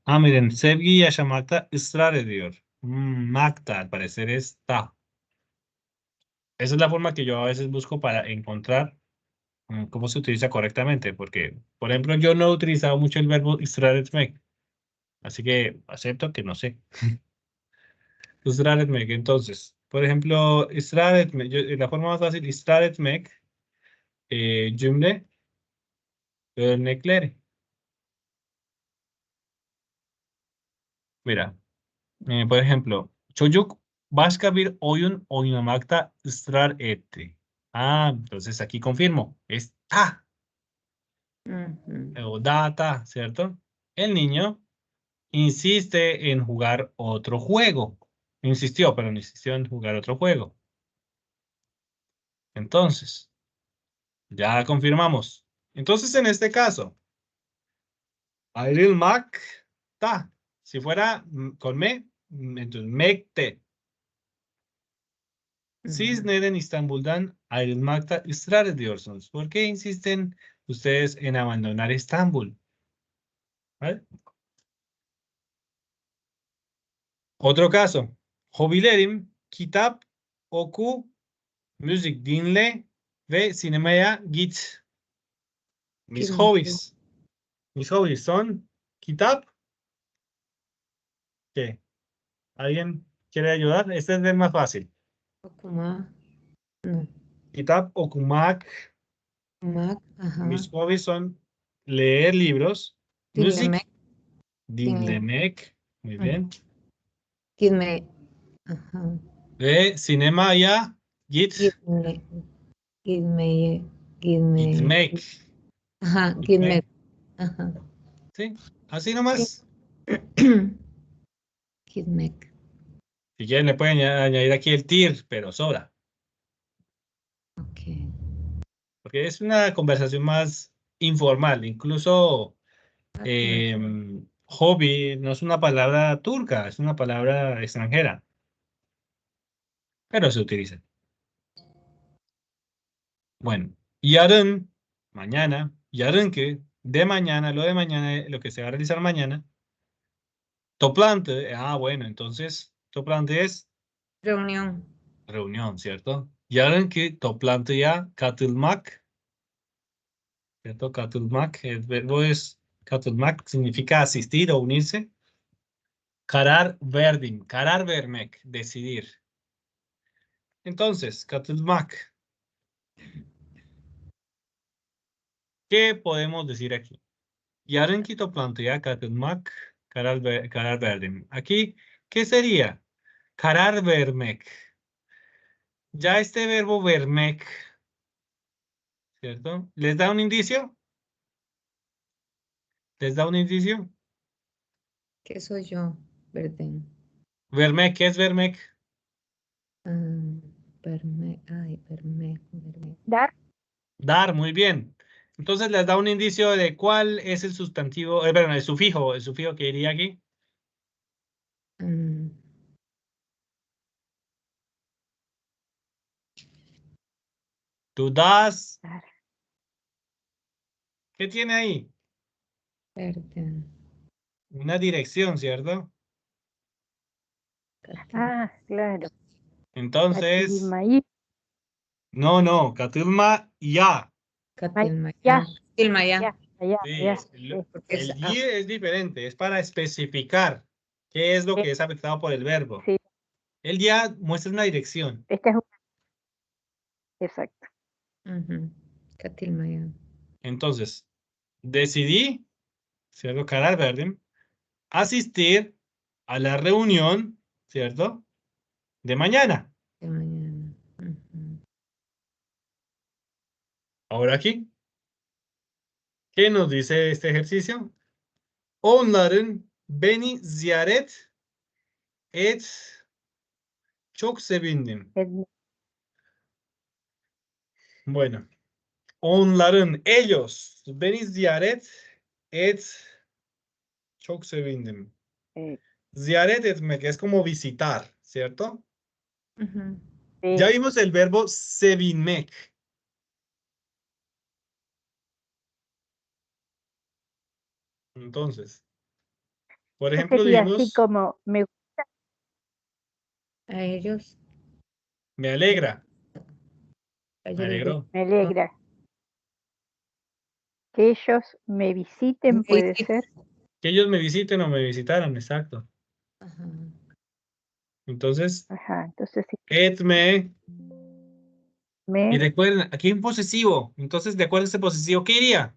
Miren, sevgi yaşamakta ısrar ediyor. Makta, al parecer está. Esa es la forma que yo a veces busco para encontrar cómo se utiliza correctamente, porque, por ejemplo, yo no he utilizado mucho el verbo ısrar etmek, así que acepto que no sé. Israr etmek, entonces, por ejemplo, ısrar etmek, la forma más fácil, ısrar etmek, cümle örnekleri. Mira, por ejemplo, çocuk başka bir oyun oynamakta ısrar etti. Entonces aquí confirmo, es ta Ujú. o data, ¿cierto? El niño insiste en jugar otro juego. Insistió en jugar otro juego. Entonces, ya confirmamos. Entonces, en este caso, ayrılmakta. Si fuera con me, entonces mekte. Siz neden İstanbul'dan ayrılmakta ısrar ediyorsunuz? ¿Por qué insisten ustedes en abandonar Estambul? ¿Vale? Otro caso. Hobilerim, kitap, oku, müzik dinle ve sinemaya git. Mis hobbies. Mis hobbies son kitap. ¿Qué? ¿Alguien quiere ayudar? Este es el más fácil. Okuma. No. Kitap, okumak. Okumak. Ajá. Mis hobbies son leer libros. Müzik Dinlemek. Dinlemek. dinlemek. Muy bien. Gitmek. Ajá. Ve sinemaya Gitmek. Gitmeye. Gitmek. gitmek. Ajá. Gitmek. Gitmek. Ajá. Sí, así nomás. Gitmek. Si quieren le pueden añadir aquí el tir, pero sobra. Ok. Porque es una conversación más informal. Incluso hobby no es una palabra turca, es una palabra extranjera. Pero se utiliza. Bueno, yarın, mañana, yarın que, de mañana, lo que se va a realizar mañana. Toplantı, bueno, entonces toplantı es Reunión. reunión, ¿cierto? Yarınki toplantıya katılmak, ¿cierto? Katılmak, el verbo es katılmak, significa asistir o unirse. Karar vermek, decidir. Entonces, katılmak. ¿Qué podemos decir aquí? Yarınki toplantıya katılmak, karar verdim. Aquí, ¿qué sería? Karar vermek. Ya este verbo vermek, ¿cierto? ¿Les da un indicio? ¿Les da un indicio? ¿Qué soy yo? Verden. Vermek, ¿qué es vermek? Vermek. Dar. Dar, muy bien. Entonces les da un indicio de cuál es el sustantivo, perdón, el sufijo que iría aquí. Mm, Tú das. Dar. ¿Qué tiene ahí? Verden. Una dirección, ¿cierto? Ah, claro. Entonces, Katilmayı. no, katılma ya. Katilmaya. Ya. Katilmaya. Ya. Ya. Sí, Ya. Sí. Porque es, el y es diferente, es para especificar qué es lo que es afectado por el verbo. Sí. El ya muestra una dirección. Esta es una. Exacto. Katilmaya. Entonces, decidí, ¿cierto? Karar verdim, asistir a la reunión, ¿cierto? De mañana. De mañana. Ujú. Ahora aquí, ¿qué nos dice este ejercicio? Onların beni ziyaret et çok sevindim. Es- Bueno, onların, ellos, beni ziyaret et çok sevindim. eh, Ziyaret etmek es como visitar, ¿cierto? Ujú. Ya sí. vimos el verbo sevinmek. Entonces, por Eso ejemplo, sería así dijimos, como me A ellos, me alegra, a me ellos les alegró. alegra. Que ellos me visiten, puede ser. Que ellos me visiten o me visitaran, exacto. Ajá. Entonces, Ajá. Entonces, sí, etme. Y me. recuerden, aquí hay un posesivo. Entonces, de acuerdo a ese posesivo, ¿qué iría?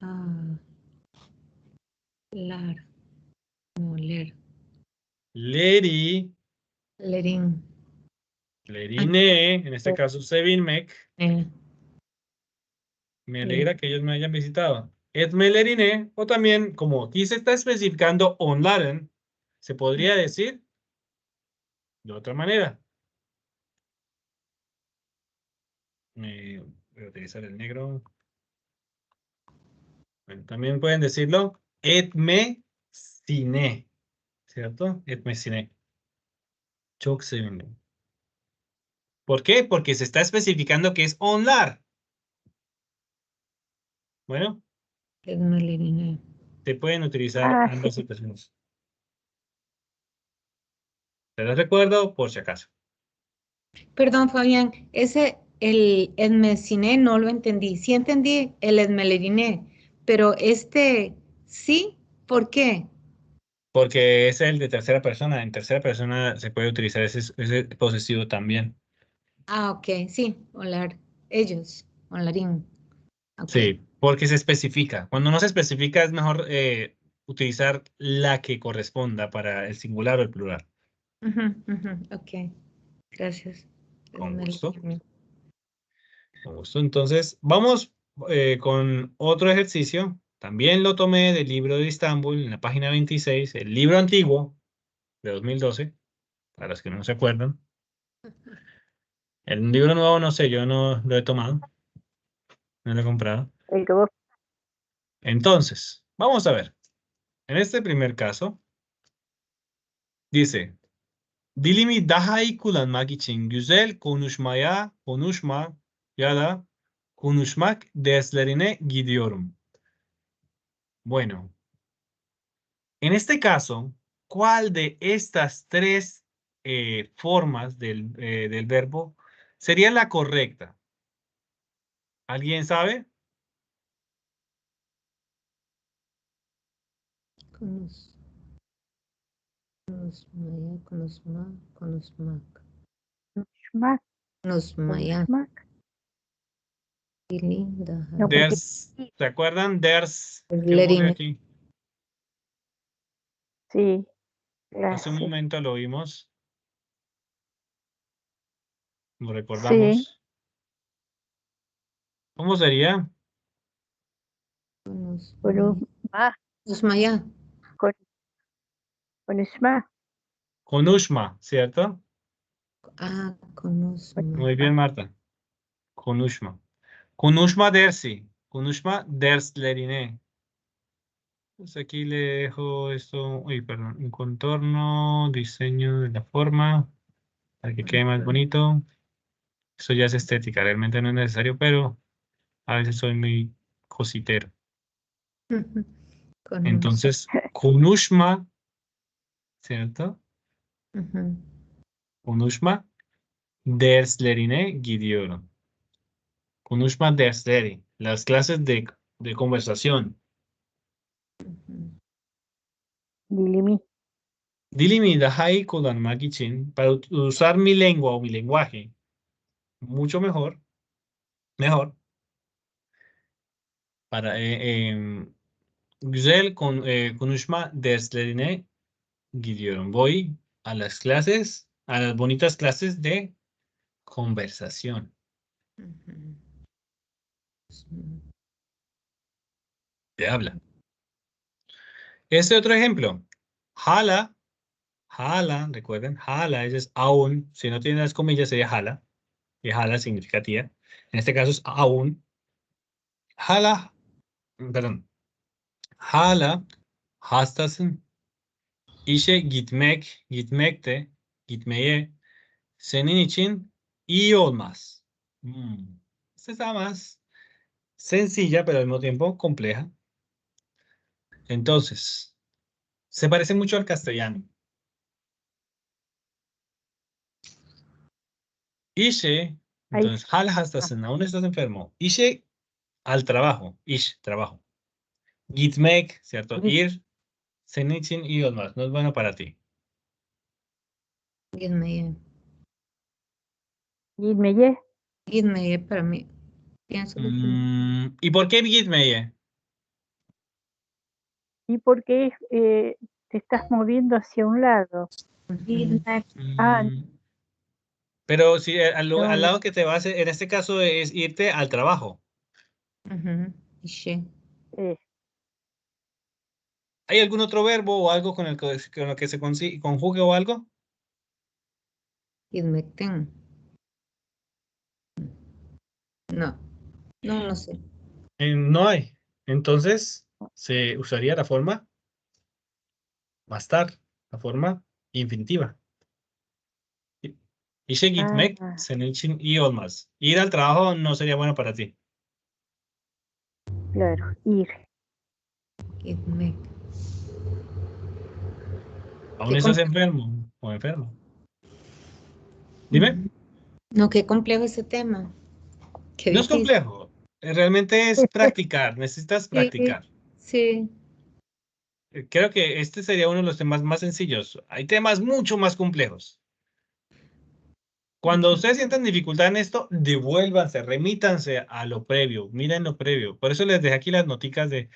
Ah, lar. No, ler. Leri, Lerín. lerine, en este caso, sevinmek. Eh, Me le- alegra que ellos me hayan visitado. Etme lerine, o también, como aquí se está especificando onların, se podría decir de otra manera. Voy a utilizar el negro. Bueno, también pueden decirlo etme sine, ¿cierto? Etme sine. Çok sevindim. ¿Por qué? Porque se está especificando que es onlar. Bueno, Etme lerine. se pueden utilizar Ah, sí. ambas situaciones. Te lo recuerdo por si acaso. Perdón, Fabián, el Edmeciné no lo entendí. Sí entendí el Edmeleriné, pero sí, ¿por qué? Porque es el de tercera persona. En tercera persona se puede utilizar ese posesivo también. Ah, ok, sí, holar, ellos, holarín, ok. Sí, porque se especifica. Cuando no se especifica es mejor utilizar la que corresponda para el singular o el plural. Ok, gracias. Con gusto. Edmeleriné. Con gusto. Entonces, vamos con otro ejercicio. También lo tomé del libro de Istambul, en la página 26, el libro antiguo de 2012, para los que no se acuerdan. El libro nuevo, no sé, yo no lo he tomado, no lo he comprado. El que vos. Entonces, vamos a ver. En este primer caso, dice, dilimi daha iyi kullanmak için güzel konuşma ya da konuşmak derslerine gidiyorum. Bueno, en este caso, ¿cuál de estas tres formas del verbo sería la correcta? ¿Alguien sabe? Conus, conusmaya, conusmac, Konuşmak. conusmaya, Konuşmak. Qué linda. No, porque ¿Se acuerdan? Ders, que Letting ocurre me- aquí. sí, Hace un clase. momento lo vimos. Lo Sí, recordamos. ¿Cómo sería? con un ma, Usmaya. con, con Usma, Con Ushma, ¿cierto? Ah, con Usma. Muy bien, Marta. Con Ushma. Con Ushma dersi. Con Ushma derslerine. Pues aquí le dejo esto. Uy, perdón. Un contorno, diseño de la forma, para que quede más bonito. Eso ya es estética. Realmente no es necesario, pero a veces soy muy cositero. Con Entonces, con Ushma, ¿cierto? Ujú. Konuşma derslerine gidiyorum. Konuşma dersleri. Las clases de conversación. Dilimi. Dilimi daha iyi kullanmak için para usar mi lengua o mi lenguaje mucho mejor para güzel konuşma derslerine gidiyorum. Voy a las clases, a las bonitas clases de conversación. Ujú. De habla. Este otro ejemplo. Hala, hala, recuerden, hala, ese es aún. Si no tiene las comillas sería hala. Y hala significa tía. En este caso es aún. Hala, perdón. Hala hastasın. İşe gitmek de, gitmeye senin için iyi olmaz. Esta está más sencilla, pero al mismo tiempo compleja. Entonces, se parece mucho al castellano. İşe, Ahí entonces, hala hastasın, aún estás enfermo. İşe al trabajo, ish, trabajo. Gitmek, ¿cierto? sí, Ir, senin için iyi olmaz, no es bueno para ti. Gitmeye. Gitmeye. Gitmeye para mí. Pienso que ¿Y por qué gitmeye? ¿Y por qué te estás moviendo hacia un lado? Gitmek. Ah, Pero si no, al no. lado que te vas, en este caso es irte al trabajo. Ishe. eh, ¿Hay algún otro verbo o algo con lo que se conjugue o algo? Gitmekten. No. No, no sé. No hay. Entonces, se usaría la forma bastar, la forma infinitiva. İşe gitmek ah, senin için iyi olmaz. Ir al trabajo no sería bueno para ti. claro, ir. Gitmek. Aún Qué estás complejo. enfermo o enfermo. Dime. No, qué complejo este tema. Qué No es difícil. complejo. Realmente es practicar. Necesitas Sí, practicar. sí. Creo que este sería uno de los temas más sencillos. Hay temas mucho más complejos. Cuando ustedes sientan dificultad en esto, devuélvanse, remítanse a lo previo, miren lo previo. Por eso les dejé aquí las noticas de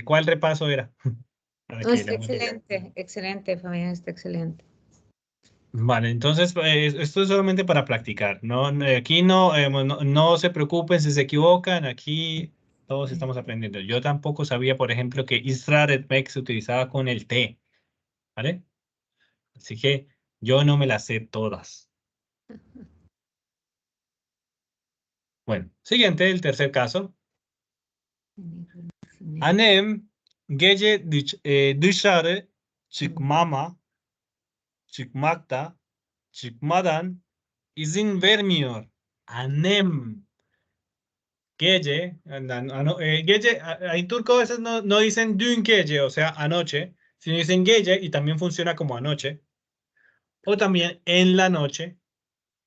cuál repaso era. Para No, que está la- excelente, excelente, Fabián, está excelente. Vale, entonces esto es solamente para practicar. Aquí no se preocupen si se equivocan. Aquí todos estamos aprendiendo. Yo tampoco sabía, por ejemplo, que Isra Redmek se utilizaba con el T, ¿vale? Así que yo no me las sé todas. Bueno, siguiente, el tercer caso. Annem gece dışarı çıkmadan izin vermiyor. Annem en turco a veces no dicen dün gece, o sea, anoche, sino dicen gece y también funciona como anoche. O también en la noche,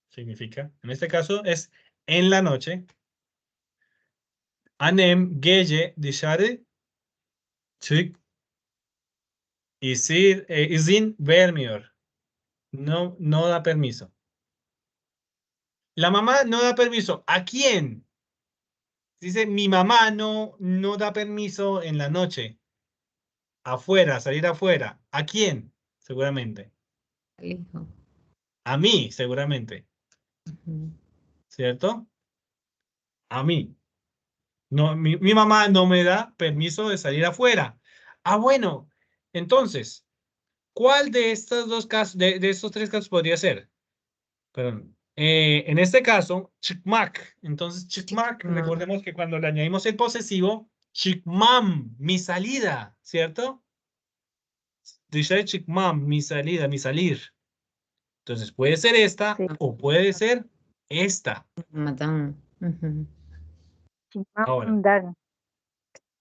significa. En este caso es en la noche. Annem gece dışarı izin vermiyor. No da permiso. La mamá no da permiso. ¿A quién? Dice, mi mamá no da permiso en la noche. Afuera, salir afuera. ¿A quién? Seguramente. al hijo. A mí, seguramente. Ujú. ¿Cierto? A mí. No, mi mamá no me da permiso de salir afuera. Ah, bueno. Entonces, ¿cuál de estos dos casos, de estos tres casos podría ser? Perdón. En este caso, chikmak. Entonces, chikmak, Chikmak. recordemos que cuando le añadimos el posesivo, chikmam, mi salida, ¿cierto? Dice chikmam, mi salida, mi salir. Entonces, puede ser esta Sí. o puede ser esta. Madame. Ujú. Ahora, Chimamandán.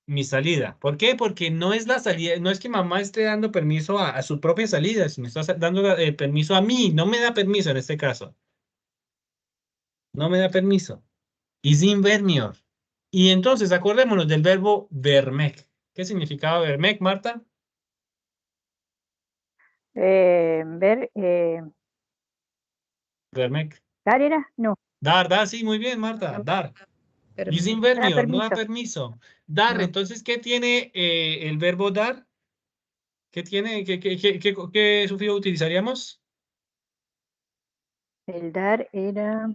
mi salida. ¿Por qué? Porque no es la salida, no es que mamá esté dando permiso a su propia salida, sino está dando permiso a mí. No me da permiso en este caso. No me da permiso. Y sin vermior. Y entonces acordémonos del verbo vermek. ¿Qué significaba vermek, Marta? Ver, Vermek. ¿dar era? No, Dar, sí, muy bien, Marta, dar. Y sin da vermior, no da permiso. permiso. Dar, No. entonces, ¿qué tiene el verbo dar? ¿Qué tiene? ¿Qué sufijo utilizaríamos? El dar era,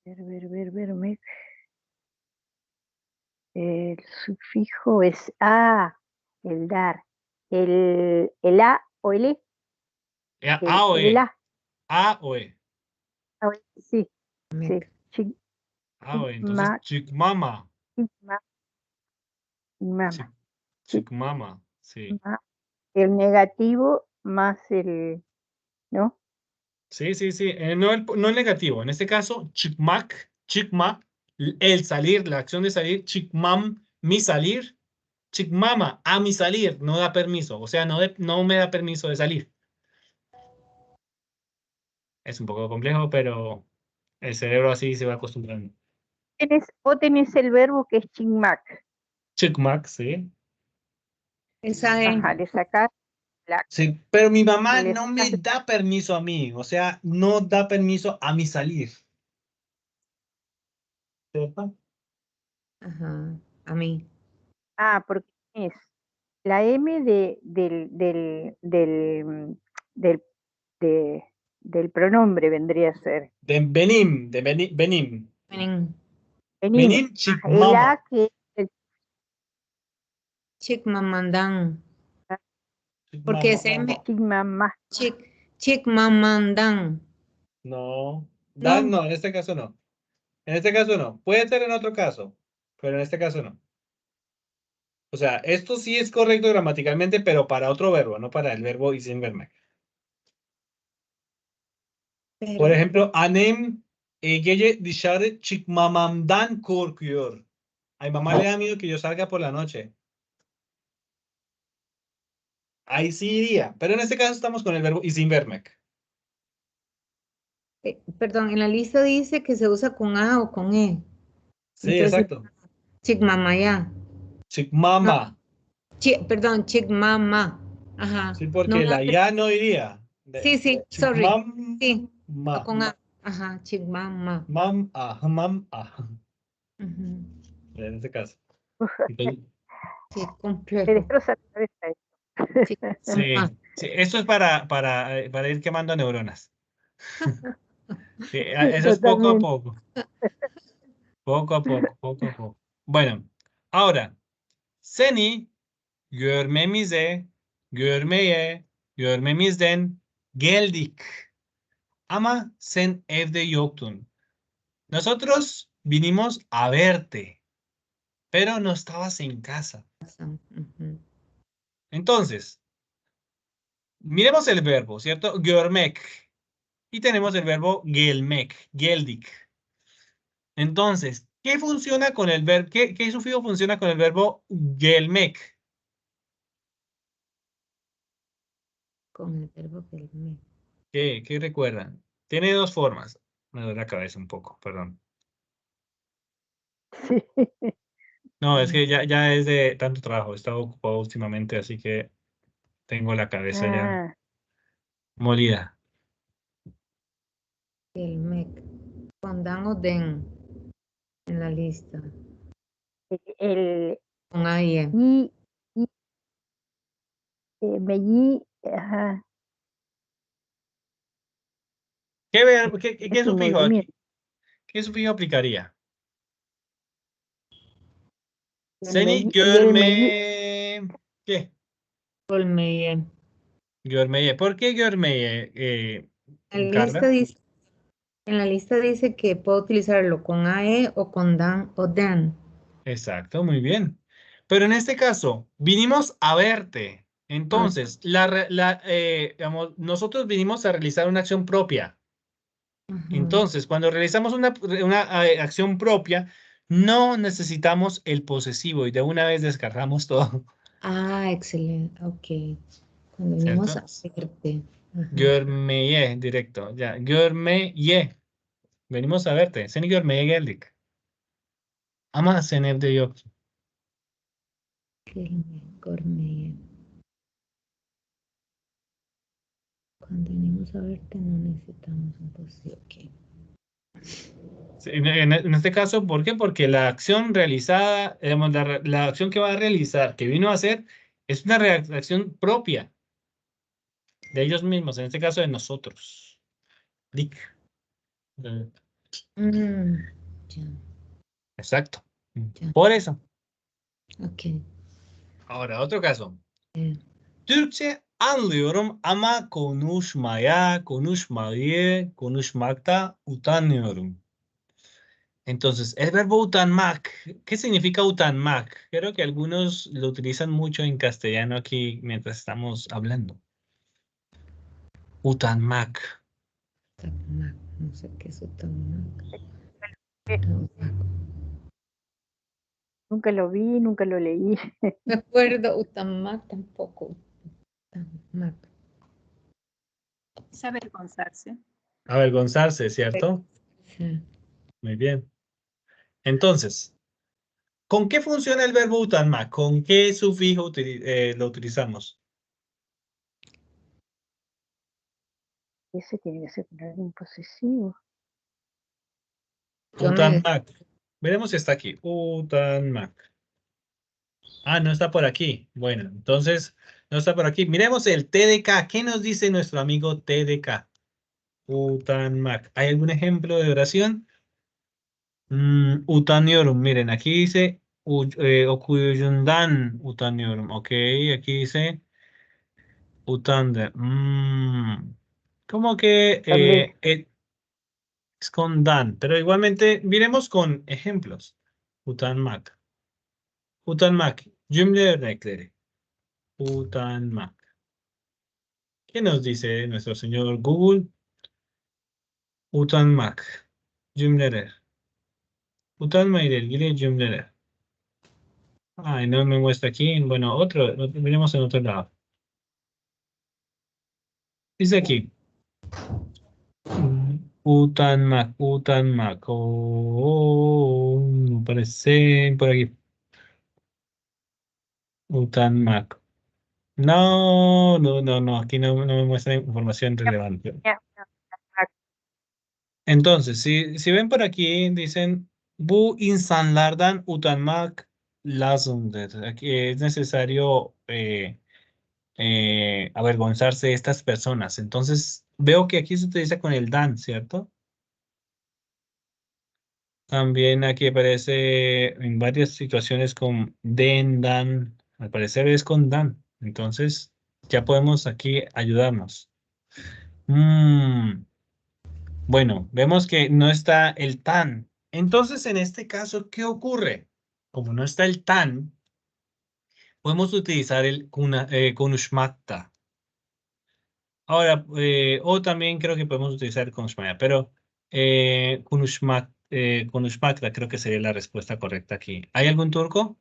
me. El sufijo es a, el dar. El a o el e, A o el E. a. A o E. Sí, sí. Mec. A o E. Entonces, Chigma, chikmama. chigma, mama. Chic, chikmama. Sí. Chigma. El negativo más el, ¿no? Sí, sí, sí. No el negativo. En este caso, chikmak, chikma, el salir, la acción de salir, chikmam, mi salir, chikmama, a mi salir, no da permiso. O sea, no me da permiso de salir. Es un poco complejo, pero el cerebro así se va acostumbrando. Tenés el verbo que es chigmac. Chikmak, sí. Esa es. Ajá, de sacar la, Sí, pero mi mamá le no me sacas da permiso a mí. O sea, no da permiso a mi salir. ¿Sepa? Ajá. A mí. porque es la M de- del pronombre vendría a ser. Benim. Ven. Benín. Benim, El chikmama. A que es el Chick mamandán. Porque Chikmama. es M. sigma más. Chick. Chick mamandán. No, No. no, en este caso no. En este caso no. Puede ser en otro caso, pero en este caso no. O sea, esto sí es correcto gramaticalmente, pero para otro verbo, no para el verbo isim vermek. Por Pero. ejemplo, annem gece dışarı çıkmamamdan korkuyor. Ay, mamá le da miedo que yo salga por la noche. Ahí sí iría, pero en este caso estamos con el verbo isim vermek. Perdón, en la lista dice que se usa con A o con E. Sí, Entonces, exacto. chick mamá. No, Çıkmama. perdón, chick mamá. Ajá. Sí, No porque me da la ya no iría. Sí, sí, sorry. Sí, Çıkmama. con A. Ajá, chick mamá. Mam, Ujú. en este caso. Uf, Entonces, Sí, te complejo. destroza la cabeza Chick sí, mamá. sí, esto es para ir quemando neuronas. Sí, esto. eso es poco a Totalmente. poco, poco a poco, poco a poco. Bueno, ahora, seni görmemize, görmeye, görmemizden geldik. Ama sen evde yoktun. Nosotros vinimos a verte, pero no estabas en casa. Ujú. Entonces, miremos el verbo, ¿cierto? Görmek. Y tenemos el verbo gelmek, geldik. Entonces, ¿qué funciona con el verbo? ¿Qué sufijo funciona con el verbo gelmek? Con el verbo del me. ¿Qué recuerdan? Tiene dos formas. Me duele la cabeza un poco, perdón. Sí. No, es que ya es de tanto trabajo. He estado ocupado últimamente, así que tengo la cabeza ya Ah, molida. El MEC. Con Dan o Den en la lista. El Con A y E. y, Melli, ajá, ¿Qué es un sufijo aquí? movimiento. ¿Qué sufijo aplicaría? El Seni, Melli, y el Melli, ¿qué? Olmeye. Görmeye. ¿Por qué Görmeye, En la lista Carla? dice, en la lista dice que puedo utilizarlo con AE o con Dan o Dan. Exacto, muy bien. Pero en este caso, vinimos a verte. Ah, Entonces, digamos, nosotros vinimos a realizar una acción propia. ajá. Entonces, cuando realizamos una acción propia, no necesitamos el posesivo y de una vez descargamos todo, Ah, excelente. Ok. Cuando venimos ¿cierto? a verte. Ajá. Görmeye, directo, ya. Görmeye. Venimos a verte. Seni görmeye geldik. Ama sen evde yoksun. Gourmet. Cuando venimos a verte no necesitamos un posesivo. Ok. Sí, en este caso, ¿por qué? Porque la acción realizada, digamos, la acción que va a realizar, que vino a hacer, es una reacción propia de ellos mismos, en este caso de nosotros. Dic. Eh, Mm, ya, Exacto. ya. Por eso. Ok. Ahora, otro caso. Eh, Türkçe anlıyorum ama konuşmakta utanıyorum. Entonces, el verbo utanmak, ¿qué significa utanmak? Creo que algunos lo utilizan mucho en castellano aquí mientras estamos hablando. Utanmak. Utamac, no sé qué es Utamac. eh, nunca lo vi, nunca lo leí. Me acuerdo, Utamac tampoco. Utamac. Es avergonzarse. Avergonzarse, ¿cierto? Sí. Muy bien. Entonces, ¿con qué funciona el verbo utanmak? ¿Con qué sufijo lo utilizamos? Ese tiene que ser con algún posesivo. Yo me... Utanmak. Veremos si está aquí. Utanmak. Ah, no está por aquí. Bueno, entonces, no está por aquí. Miremos el TDK. ¿Qué nos dice nuestro amigo TDK? Utanmak. ¿Hay algún ejemplo de oración? Utanıyorum. Miren, aquí dice okuyucundan utanıyorum. Ok, aquí dice utandı. Como que También, es con dan, pero igualmente miremos con ejemplos. Utanmak. Utanmak. Cümle örnekleri. Utanmak. ¿Qué nos dice nuestro señor Google? Utanmak. Cümleler. Utanma ile ilgili cümleler. Ay, no me muestra aquí. Bueno, miremos en otro lado. Dice aquí. Utanmak, Utanmak. Oh, no aparece por aquí. Utanmak. No, no, no, no. Aquí no me muestra información relevante. ya, Entonces, si ven por aquí, dicen bu insanlardan utanmak lazımdır. Aquí es necesario avergonzarse de estas personas. Entonces, veo que aquí se utiliza con el dan, ¿cierto? También aquí aparece en varias situaciones con den, dan. Al parecer es con dan. Entonces, ya podemos aquí ayudarnos. Bueno, vemos que no está el tan. Entonces, en este caso, ¿qué ocurre? Como no está el tan, podemos utilizar el konuşmakta. Ahora, o también creo que podemos utilizar el konuşmaya, pero konuşmakta creo que sería la respuesta correcta aquí. ¿Hay algún turco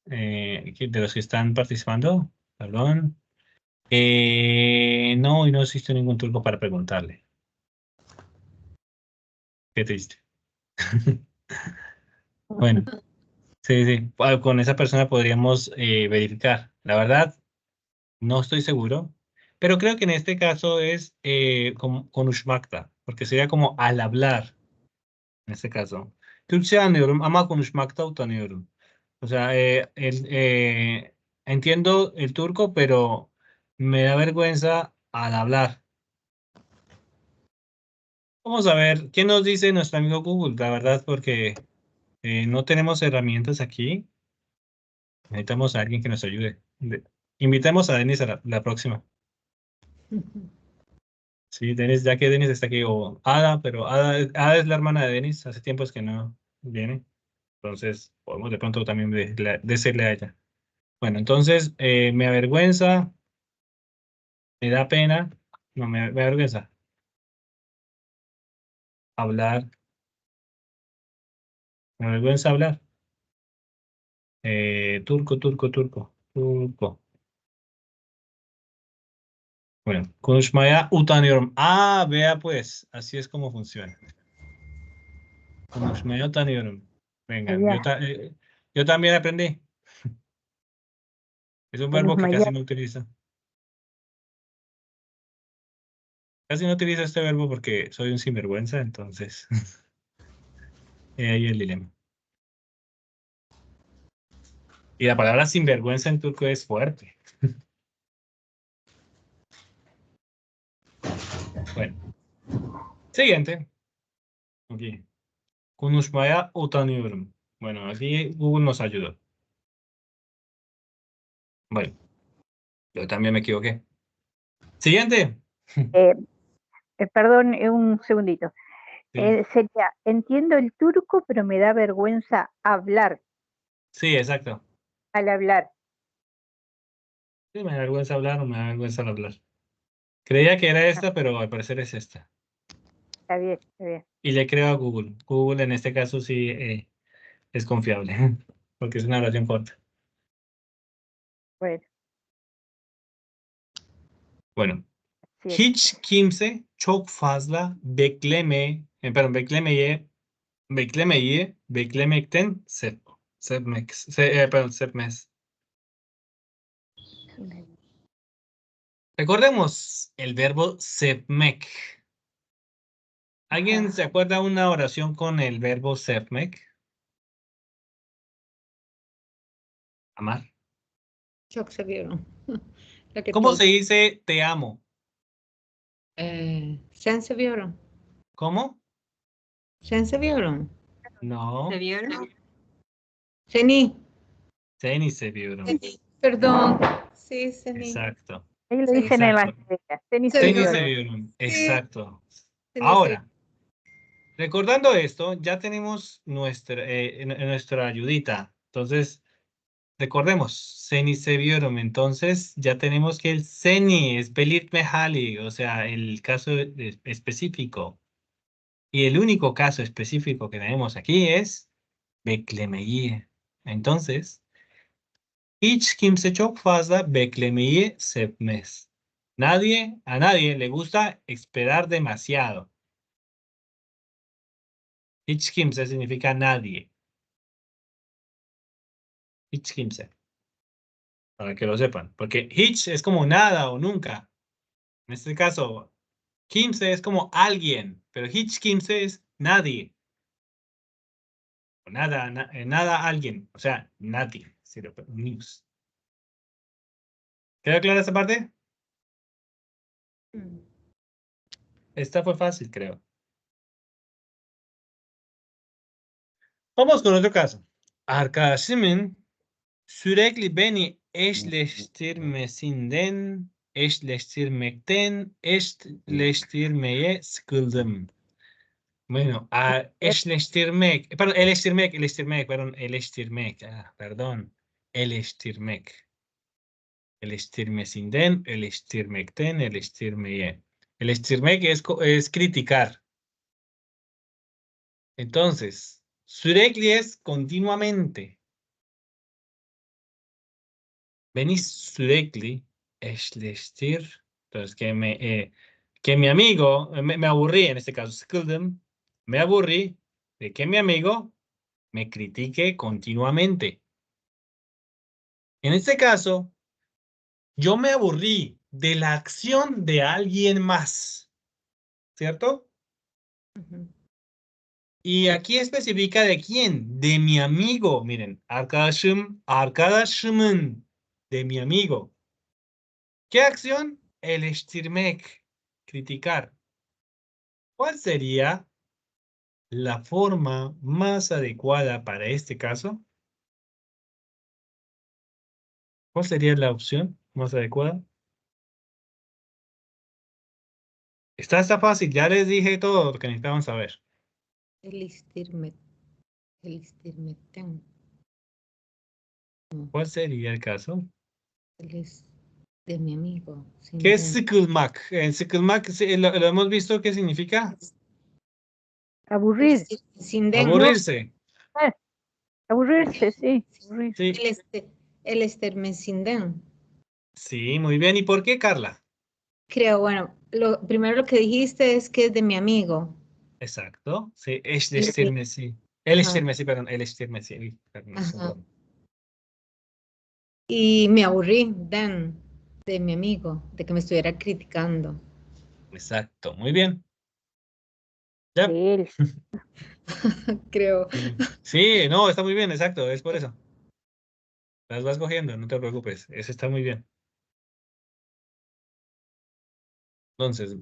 de los que están participando? Perdón. No, y no existe ningún turco para preguntarle. Qué triste. Bueno. Sí, sí, con esa persona podríamos verificar. La verdad, no estoy seguro, Pero creo que en este caso es konuşmakta, porque sería como al hablar, en este caso. Türkçe anlıyorum ama konuşmakta utanıyorum. O sea, entiendo el turco, pero me da vergüenza al hablar. Vamos a ver, ¿qué nos dice nuestro amigo Google? La verdad, porque no tenemos herramientas aquí. Necesitamos a alguien que nos ayude. Invitemos a Denis a la próxima. Sí, Denis, ya que Denis está aquí, o Ada, pero Ada es la hermana de Denis, hace tiempos que no viene. Entonces, podemos de pronto también decirle a ella. Bueno, entonces, me avergüenza, me da pena, no, me avergüenza hablar, me avergüenza hablar. Turco, turco, turco, turco. Bueno, konuşmaya utanıyorum. Vea pues, así es como funciona. Konuşmaya utanıyorum. Venga, Allá, yo también aprendí. Es un verbo que konuşmaya. casi no utilizo. Casi no utilizo este verbo porque soy un sinvergüenza, entonces. Ahí el dilema. Y la palabra sinvergüenza en turco es fuerte. Bueno. Siguiente. Aquí. Konuşmaya utanıyorum. Bueno, aquí Google nos ayudó. Bueno, yo también me equivoqué. Siguiente. Perdón, un segundito. Sí, Sería, entiendo el turco, pero me da vergüenza hablar, sí, exacto. al hablar. Sí, me da vergüenza hablar o me da vergüenza no hablar. Creía que era esta, pero al parecer es esta. Está bien, está bien. Y le creo a Google. Google en este caso sí es confiable, porque es una oración corta. Bueno, Bueno. sí es. Hiç kimse çok fazla beklemekten sevmez. Recordemos el verbo sevmek. ¿Alguien Ajá. se acuerda una oración con el verbo sevmek? Amar. Çok seviyorum. La que ¿Cómo todos. se dice te amo? Sen seviyorum. ¿Cómo? Sen seviyorum. No. ¿Se vieron? Seni. Seni seviyorum. Seni. Perdón. Sí, Seni. Exacto. Ahí lo Sí. dicen en Las Exacto. Vegas. Tenis Seni Seni seviyorum. seviyorum. Sí. Exacto. Seni Ahora, recordando esto, ya tenemos nuestra ayudita. Entonces, recordemos, Seni seviyorum. Entonces, ya tenemos que el Seni es belirtme hali, o sea, el caso específico. Y el único caso específico que tenemos aquí es beklemeyi. Entonces, hiç kimse çok fazla beklemeyi sevmez. A nadie le gusta esperar demasiado. Hiç kimse significa nadie. Hiç kimse. Para que lo sepan. Porque hiç es como nada o nunca. En este caso, kimse es como alguien, pero hiç kimse es nadie. O nada, nada alguien. O sea, nadie. News. ¿Quedó clara esa parte? Esta fue fácil, creo. Vamos con otro caso. Arkadaşımın sürekli beni eşleştirmeye sıkıldım. Bueno, eleştirmek, perdón, eleştirmek. Eleştirmesinden, eleştirmeye. Eleştirmek es criticar. Entonces, sürekli es continuamente. Beni sürekli eşleştir. Entonces, que mi amigo, me aburrí, en este caso, sıkıldım. Me aburrí de que mi amigo me critique continuamente. En este caso, yo me aburrí de la acción de alguien más, ¿cierto? Ujú. Y aquí especifica de quién, de mi amigo. Miren, arkadaşım, arkadaşımın, de mi amigo. ¿Qué acción? Eleştirmek, criticar. ¿Cuál sería la forma más adecuada para este caso? ¿Cuál sería la opción más adecuada? Está fácil, ya les dije todo lo que necesitaban saber. Eleştirmekten. ¿Cuál sería el caso? De mi amigo. ¿Qué es sıkılmak? Sıkılmak lo hemos visto qué significa. Aburrir. Sin den. Aburrirse. Aburrirse, sí. Aburrir. Sí, El estermecinden. sí, muy bien. ¿Y por qué, Carla? Creo, bueno, primero lo que dijiste es que es de mi amigo. Exacto. Sí, eleştirmesi. Eleştirmesi, perdón, eleştirmesi. Uy, perdón, Ajá. Y me aburrí, de mi amigo, de que me estuviera criticando. Exacto, muy bien. Ya. De él. Creo. Sí, no, está muy bien, exacto, es por eso. Las vas cogiendo, no te preocupes, eso está muy bien. Entonces,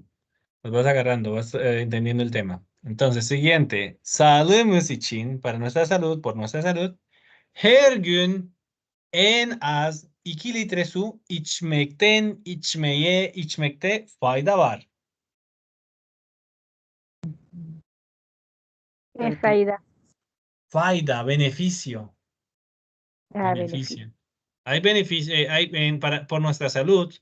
los vas agarrando, vas entendiendo el tema. Entonces, siguiente. Sağlığımız için, para nuestra salud, por nuestra salud, her gün en az 2 litre su içmekte fayda var. Es Aida. Fayda, beneficio. Ah, Beneficio. Hay beneficio, por nuestra salud,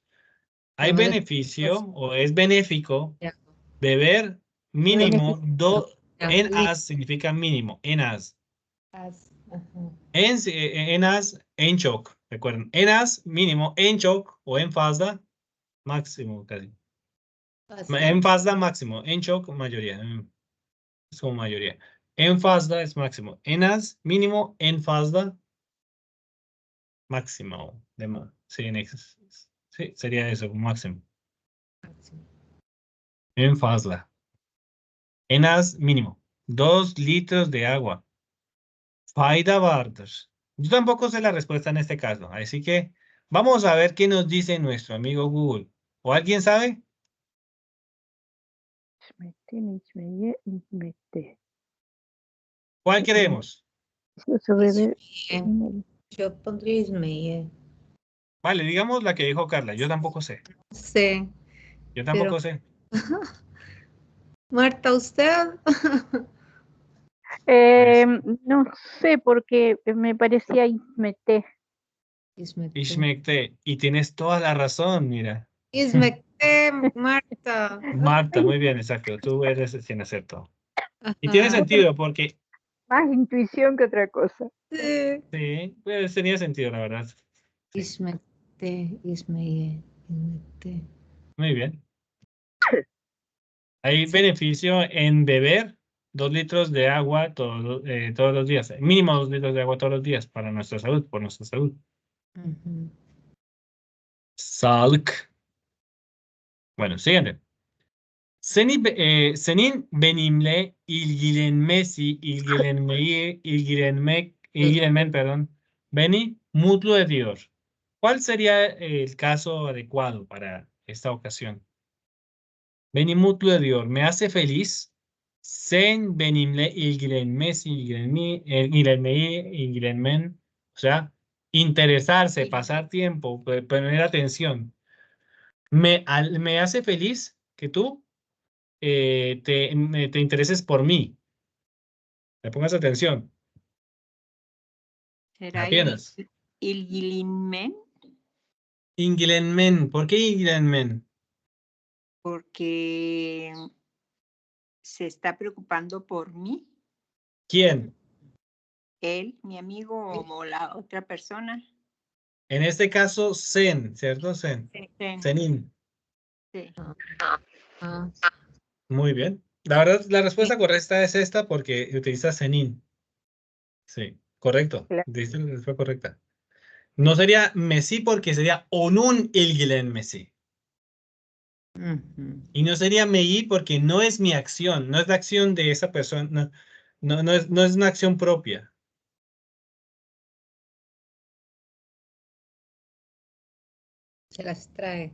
hay Tenemos beneficio o es benéfico Ya. beber mínimo Beneficio. en as significa mínimo, en as. Ajá. En az, en çok. Recuerden, en az mínimo, en çok o en fazla máximo casi. En fazla máximo, en çok mayoría. Es como mayoría. En fazla es máximo. En az mínimo, en fazla máximo. Sí, sí, sería eso, máximo. En fazla. En az mínimo. 2 litros de agua. Fayda vardır. Yo tampoco sé la respuesta en este caso, así que vamos a ver qué nos dice nuestro amigo Google. ¿O alguien sabe? İçmekte. ¿Cuál queremos? Beber. Yo pondría Ismael. Vale, digamos la que dijo Carla. Yo tampoco sé. Sí. Yo tampoco sé. Marta, ¿usted? No sé, porque me parecía Ismete. Ishmekte. Y tienes toda la razón, mira. Ismecte, Marta. Marta, muy bien, exacto. Tú eres quien acertó. Y tiene Ajá. sentido porque, Más intuición que otra cosa. Sí. sí, pues tenía sentido, la verdad. Sí. Ismecte, Ismael. Ismecte. Muy bien. Hay beneficio en beber 2 litros de agua todos los días. Mínimo 2 litros de agua todos los días para nuestra salud, por nuestra salud. Ujú. Sağlık. Bueno, siguiente. Senin benimle ilgilenmen, perdón, beni mutlu ediyor. ¿Cuál sería el caso adecuado para esta ocasión? Beni mutlu ediyor, me hace feliz. Sen benimle ilgilenmen, o sea, interesarse, pasar tiempo, poner atención. Me hace feliz que tú te intereses por mí. Me pongas atención. ¿Será Apenas. ilgilinmen? Ilgilenmen. ¿Por qué ilgilenmen? Porque se está preocupando por mí. ¿Quién? Él, mi amigo o la otra persona. En este caso, Sen, ¿cierto? Sen. Sí. Senin. Sí. Ah, Muy bien. La verdad, la respuesta correcta es esta porque utiliza Senin. Sí, correcto. Claro. Dice la respuesta correcta. No sería Messi porque sería Onun ilgilenmesi. Ujú. Y no sería meí porque no es mi acción, no es la acción de esa persona, no es una acción propia. Se las trae.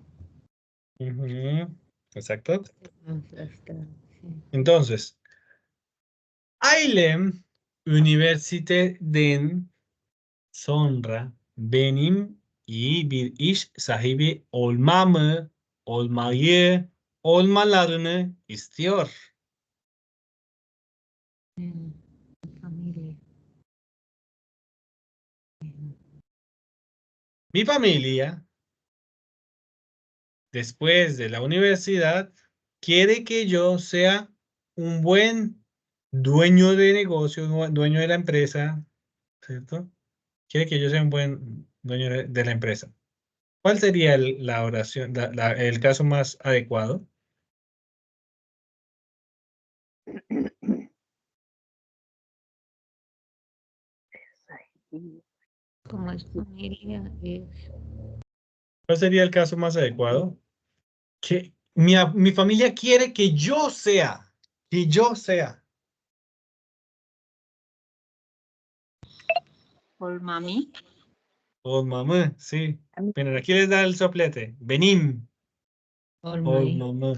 Ujú, exacto. Se las trae, sí. Entonces, ailem üniversiteden sonra benim iyi bir iş sahibi olmalarını istiyor. Mm, Familia. Mi familia, después de la universidad, quiere que yo sea un buen dueño de negocio, un buen dueño de la empresa, ¿cierto? Quiere que yo sea un buen dueño de la empresa. ¿Cuál sería la oración, el caso más adecuado? Como es familia, es ¿Cuál sería el caso más adecuado? Que mi familia quiere que yo sea. Por mami. Oh, mamá, sí. A mí, Miren, aquí les da el soplete. Benim. Oh, Olmay, mamá.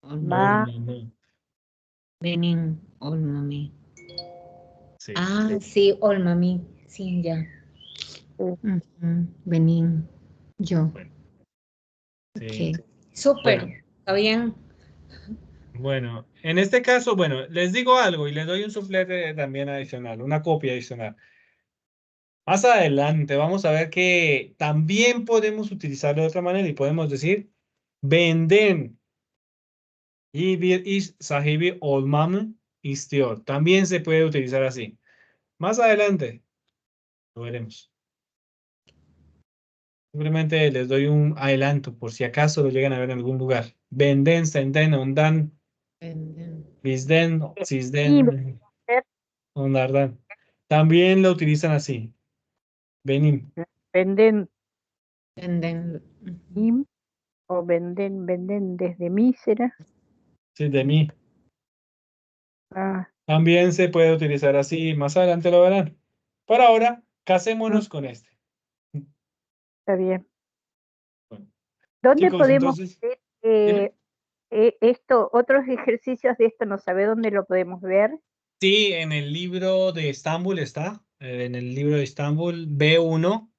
Oh, Olmay, ma, mamá. Benin, Olmami. Sí. Ah, sí, Olmami, sí, ya. Ujú, Benin, yo. Bueno, sí. Ok, súper, Bueno, está bien. bueno. En este caso, bueno, les digo algo y les doy un suplete también adicional, una copia adicional. Más adelante vamos a ver que también podemos utilizarlo de otra manera y podemos decir venden y bir iş sahibi olmamı istiyor. También se puede utilizar así. Más adelante lo veremos. Simplemente les doy un adelanto por si acaso lo llegan a ver en algún lugar. Venden, senden, ondan, Benin, bizden, y sizden, onlardan. También lo utilizan así. Benim, venden Benin, im o venden desde mí, ¿será? sí, de mí. Ah, También se puede utilizar así. Más adelante lo verán. Por ahora, mm, casémonos con este. está bien. Bueno, ¿Dónde chicos, podemos entonces, ver dime. esto, otros ejercicios de esto? ¿No sabe dónde lo podemos ver? Sí, en el libro de Estambul está, en el libro de Estambul B1,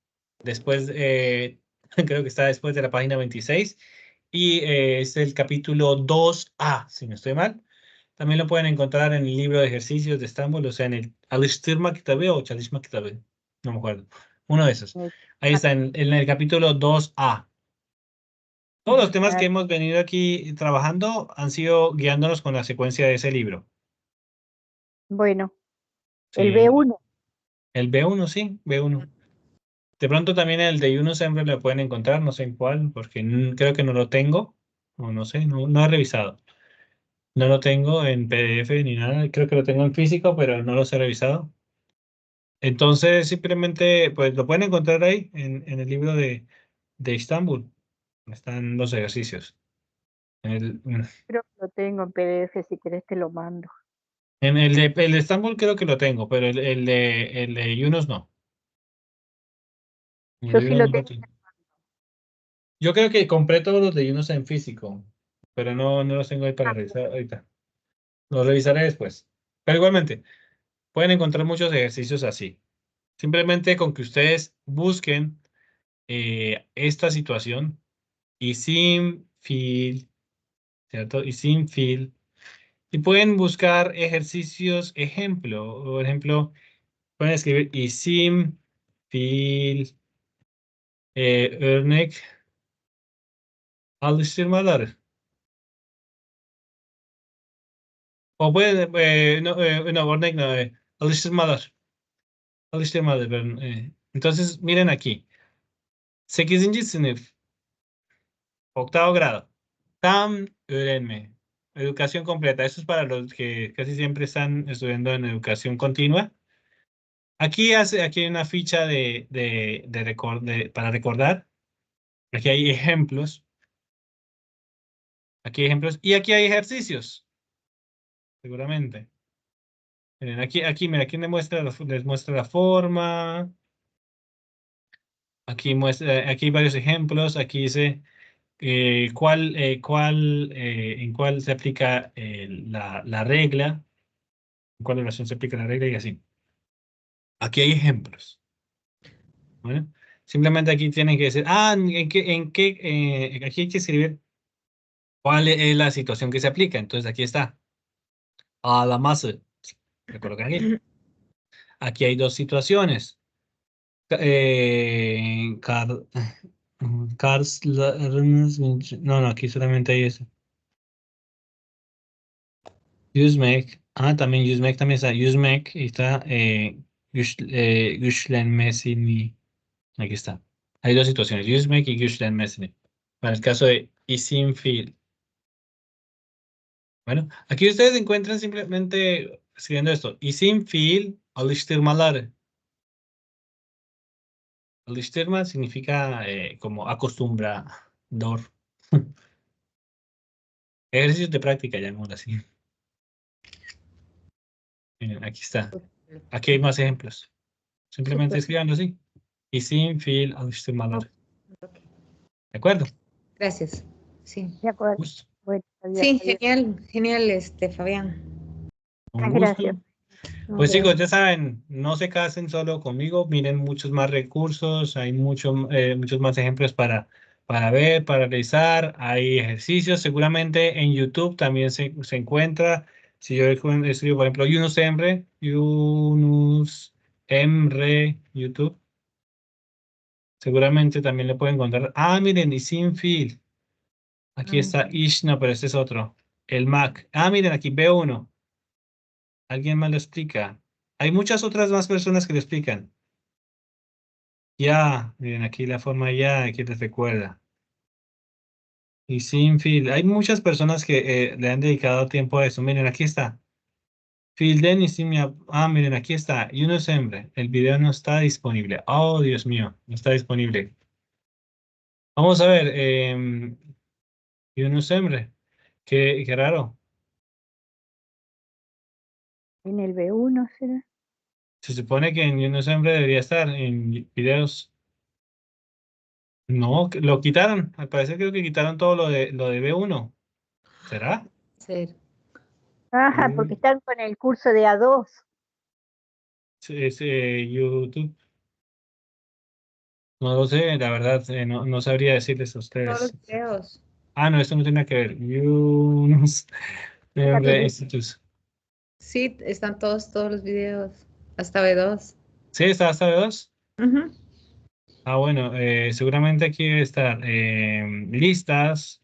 después, creo que está después de la página 26, y es el capítulo 2A, si no estoy mal. También lo pueden encontrar en el libro de ejercicios de Estambul, o sea, en el Alıştırma Kitabı o Çalışma Kitabı, no me acuerdo, uno de esos. Ahí está, en el capítulo 2A. Todos los temas Ah, que hemos venido aquí trabajando han sido guiándonos con la secuencia de ese libro. bueno, el Sí, B1. el B1, sí, B1. De pronto también el de Yunus Emre lo pueden encontrar, no sé en cuál, porque creo que no lo tengo, o no sé, no he revisado. No lo tengo en PDF ni nada, creo que lo tengo en físico, pero no los he revisado. Entonces, simplemente, pues lo pueden encontrar ahí, en el libro de Istambul. Están los ejercicios. En Creo que lo tengo en PDF, si querés te lo mando. el de Istambul creo que lo tengo, pero el de Yunus no. El Yo de sí Yunus lo no lo tengo. tengo. Yo creo que compré todos los de Yunus en físico, pero no los tengo ahí para revisar ahorita. Los revisaré después. Pero igualmente, pueden encontrar muchos ejercicios así. Simplemente con que ustedes busquen esta situación y sin feel, ¿cierto? Y sin feel. Y pueden buscar ejercicios ejemplo. Por ejemplo, pueden escribir y sin feel örnek alıştırmaları. O pueden, no, örnek no, alıştırmalar. Alıştırmaları, perdón. Entonces, miren aquí. 8. sınıf, octavo grado. Tam öğrenme. Educación completa. Eso es para los que casi siempre están estudiando en educación continua. Aquí hay una ficha para recordar. Aquí hay ejemplos. Aquí hay ejemplos y aquí hay ejercicios, seguramente. Miren, mira, aquí les muestra la forma. Aquí aquí hay varios ejemplos. Aquí dice en cuál se aplica la regla, en cuál oración se aplica la regla y así. Aquí hay ejemplos. ¿Vale? Simplemente aquí tienen que decir, aquí hay que escribir cuál es la situación que se aplica. Entonces aquí está. A la masa. Le colocan aquí. Aquí hay dos situaciones. No, aquí solamente hay eso. UseMake. También UseMake también está. UseMake y está güçlenmesini. Aquí está. Hay dos situaciones. UseMake y güçlenmesini. Para el caso de isim fiil. Bueno, aquí ustedes encuentran simplemente escribiendo esto. Isim fiil alıştırmaları. Alıştırma significa como acostumbrador. Ejercicios de práctica, llamémoslo así. Miren, aquí está. Aquí hay más ejemplos. Simplemente Súper. escribanlo así. İsim fiil alıştırmaları. ¿De acuerdo? Gracias. Sí. De acuerdo. Gusto. Bueno, Sí, genial, genial, Fabián. Un Gracias. gusto. Pues chicos, ya saben, no se casen solo conmigo, miren muchos más recursos, hay muchos más ejemplos para ver, para realizar, hay ejercicios, seguramente en YouTube también se encuentra, si yo escribo, por ejemplo, Yunus Emre, YouTube, seguramente también le pueden encontrar. Miren, y sin fil, aquí está Ishna, pero este es otro, el Mac. Miren, aquí B1. ¿Alguien más lo explica? Hay muchas otras más personas que lo explican. Ya, miren aquí la forma ya, aquí les recuerda. Y sin fil. Hay muchas personas que le han dedicado tiempo a eso. Miren, aquí está. Filden y sin miren, aquí está. Yunus Emre. El video no está disponible. Oh, Dios mío, no está disponible. Vamos a ver. Yunus Emre. Qué raro. En el B1 será. Se supone que en Yunus Emre debería estar en videos. No, lo quitaron. Al parecer creo que quitaron todo lo de B1. ¿Será? Ser. Ajá, porque están con el curso de A2. Es YouTube. No lo sé, la verdad, no sabría decirles a Todos ustedes. los videos. No, esto no tiene nada que ver. Yunus Emre Institute. Sí, están todos los videos. Hasta B2. Sí, está hasta B2. Ujú. Bueno, seguramente aquí debe estar listas.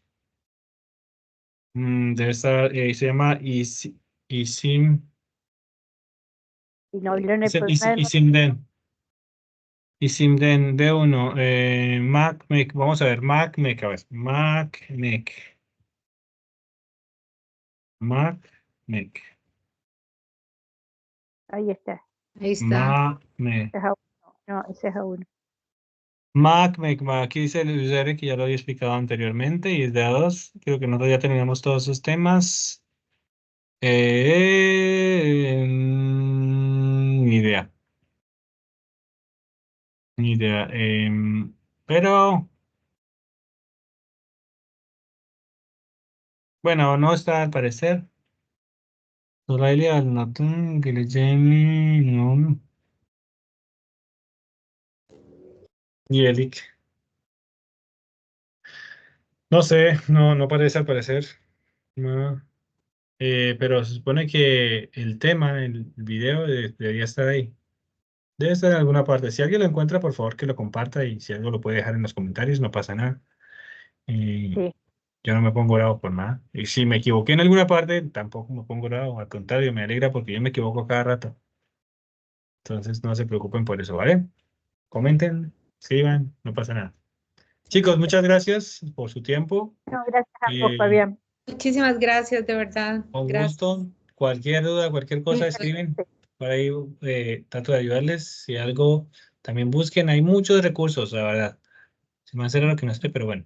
Debe estar, se llama Isim. Y no hablaron el Isimden. Isimden B1. MacMec. Vamos a ver. MacMec. A ver. MacMec. MacMec. Ahí está. Ahí está. MacMec. Ese es A1. No, ese es A1. MacMec. Aquí dice el usuario que ya lo había explicado anteriormente y es de A2. Creo que nosotros ya terminamos todos esos temas. Ni idea. Ni idea. Pero, bueno, no está al parecer. Dolaylı anlattım. Geleceğimi Yelik. No sé, no parece al parecer. No. Pero se supone que el tema, el video, debería estar ahí. Debe estar en alguna parte. Si alguien lo encuentra, por favor que lo comparta y si algo lo puede dejar en los comentarios, no pasa nada. Sí. Yo no me pongo bravo por nada. Y si me equivoqué en alguna parte, tampoco me pongo bravo. Al contrario, me alegra porque yo me equivoco cada rato. Entonces no se preocupen por eso, ¿vale? Comenten, escriban, no pasa nada. Chicos, muchas gracias por su tiempo. No, gracias a vos, Fabián. Muchísimas gracias, de verdad. Un Gracias. gusto. Cualquier duda, cualquier cosa, escriben. Por ahí trato de ayudarles. Si algo, también busquen. Hay muchos recursos, la verdad. Se me hace raro que no esté, pero bueno.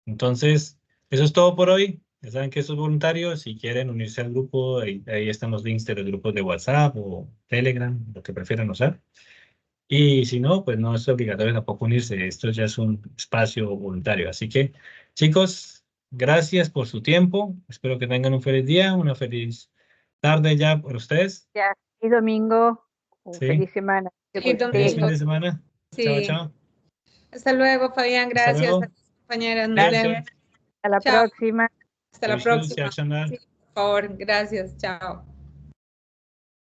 Entonces, eso es todo por hoy. Ya saben que esto es voluntario. Si quieren unirse al grupo, ahí están los links de los grupos de WhatsApp o Telegram, lo que prefieran usar. Y si no, pues no es obligatorio tampoco unirse. Esto ya es un espacio voluntario. Así que, chicos, gracias por su tiempo. Espero que tengan un feliz día, una feliz tarde ya por ustedes. Ya, y domingo, Sí. feliz semana. Feliz Feliz fin domingo. de semana. Chao, Sí. chao. Hasta luego, Fabián. Hasta Gracias. luego. Compañeras, nos Cuídense. vemos. A la Chao. próxima. Hasta la Görüşürüz. İyi próxima. akşamlar. Sí, por favor. Gracias. Chao.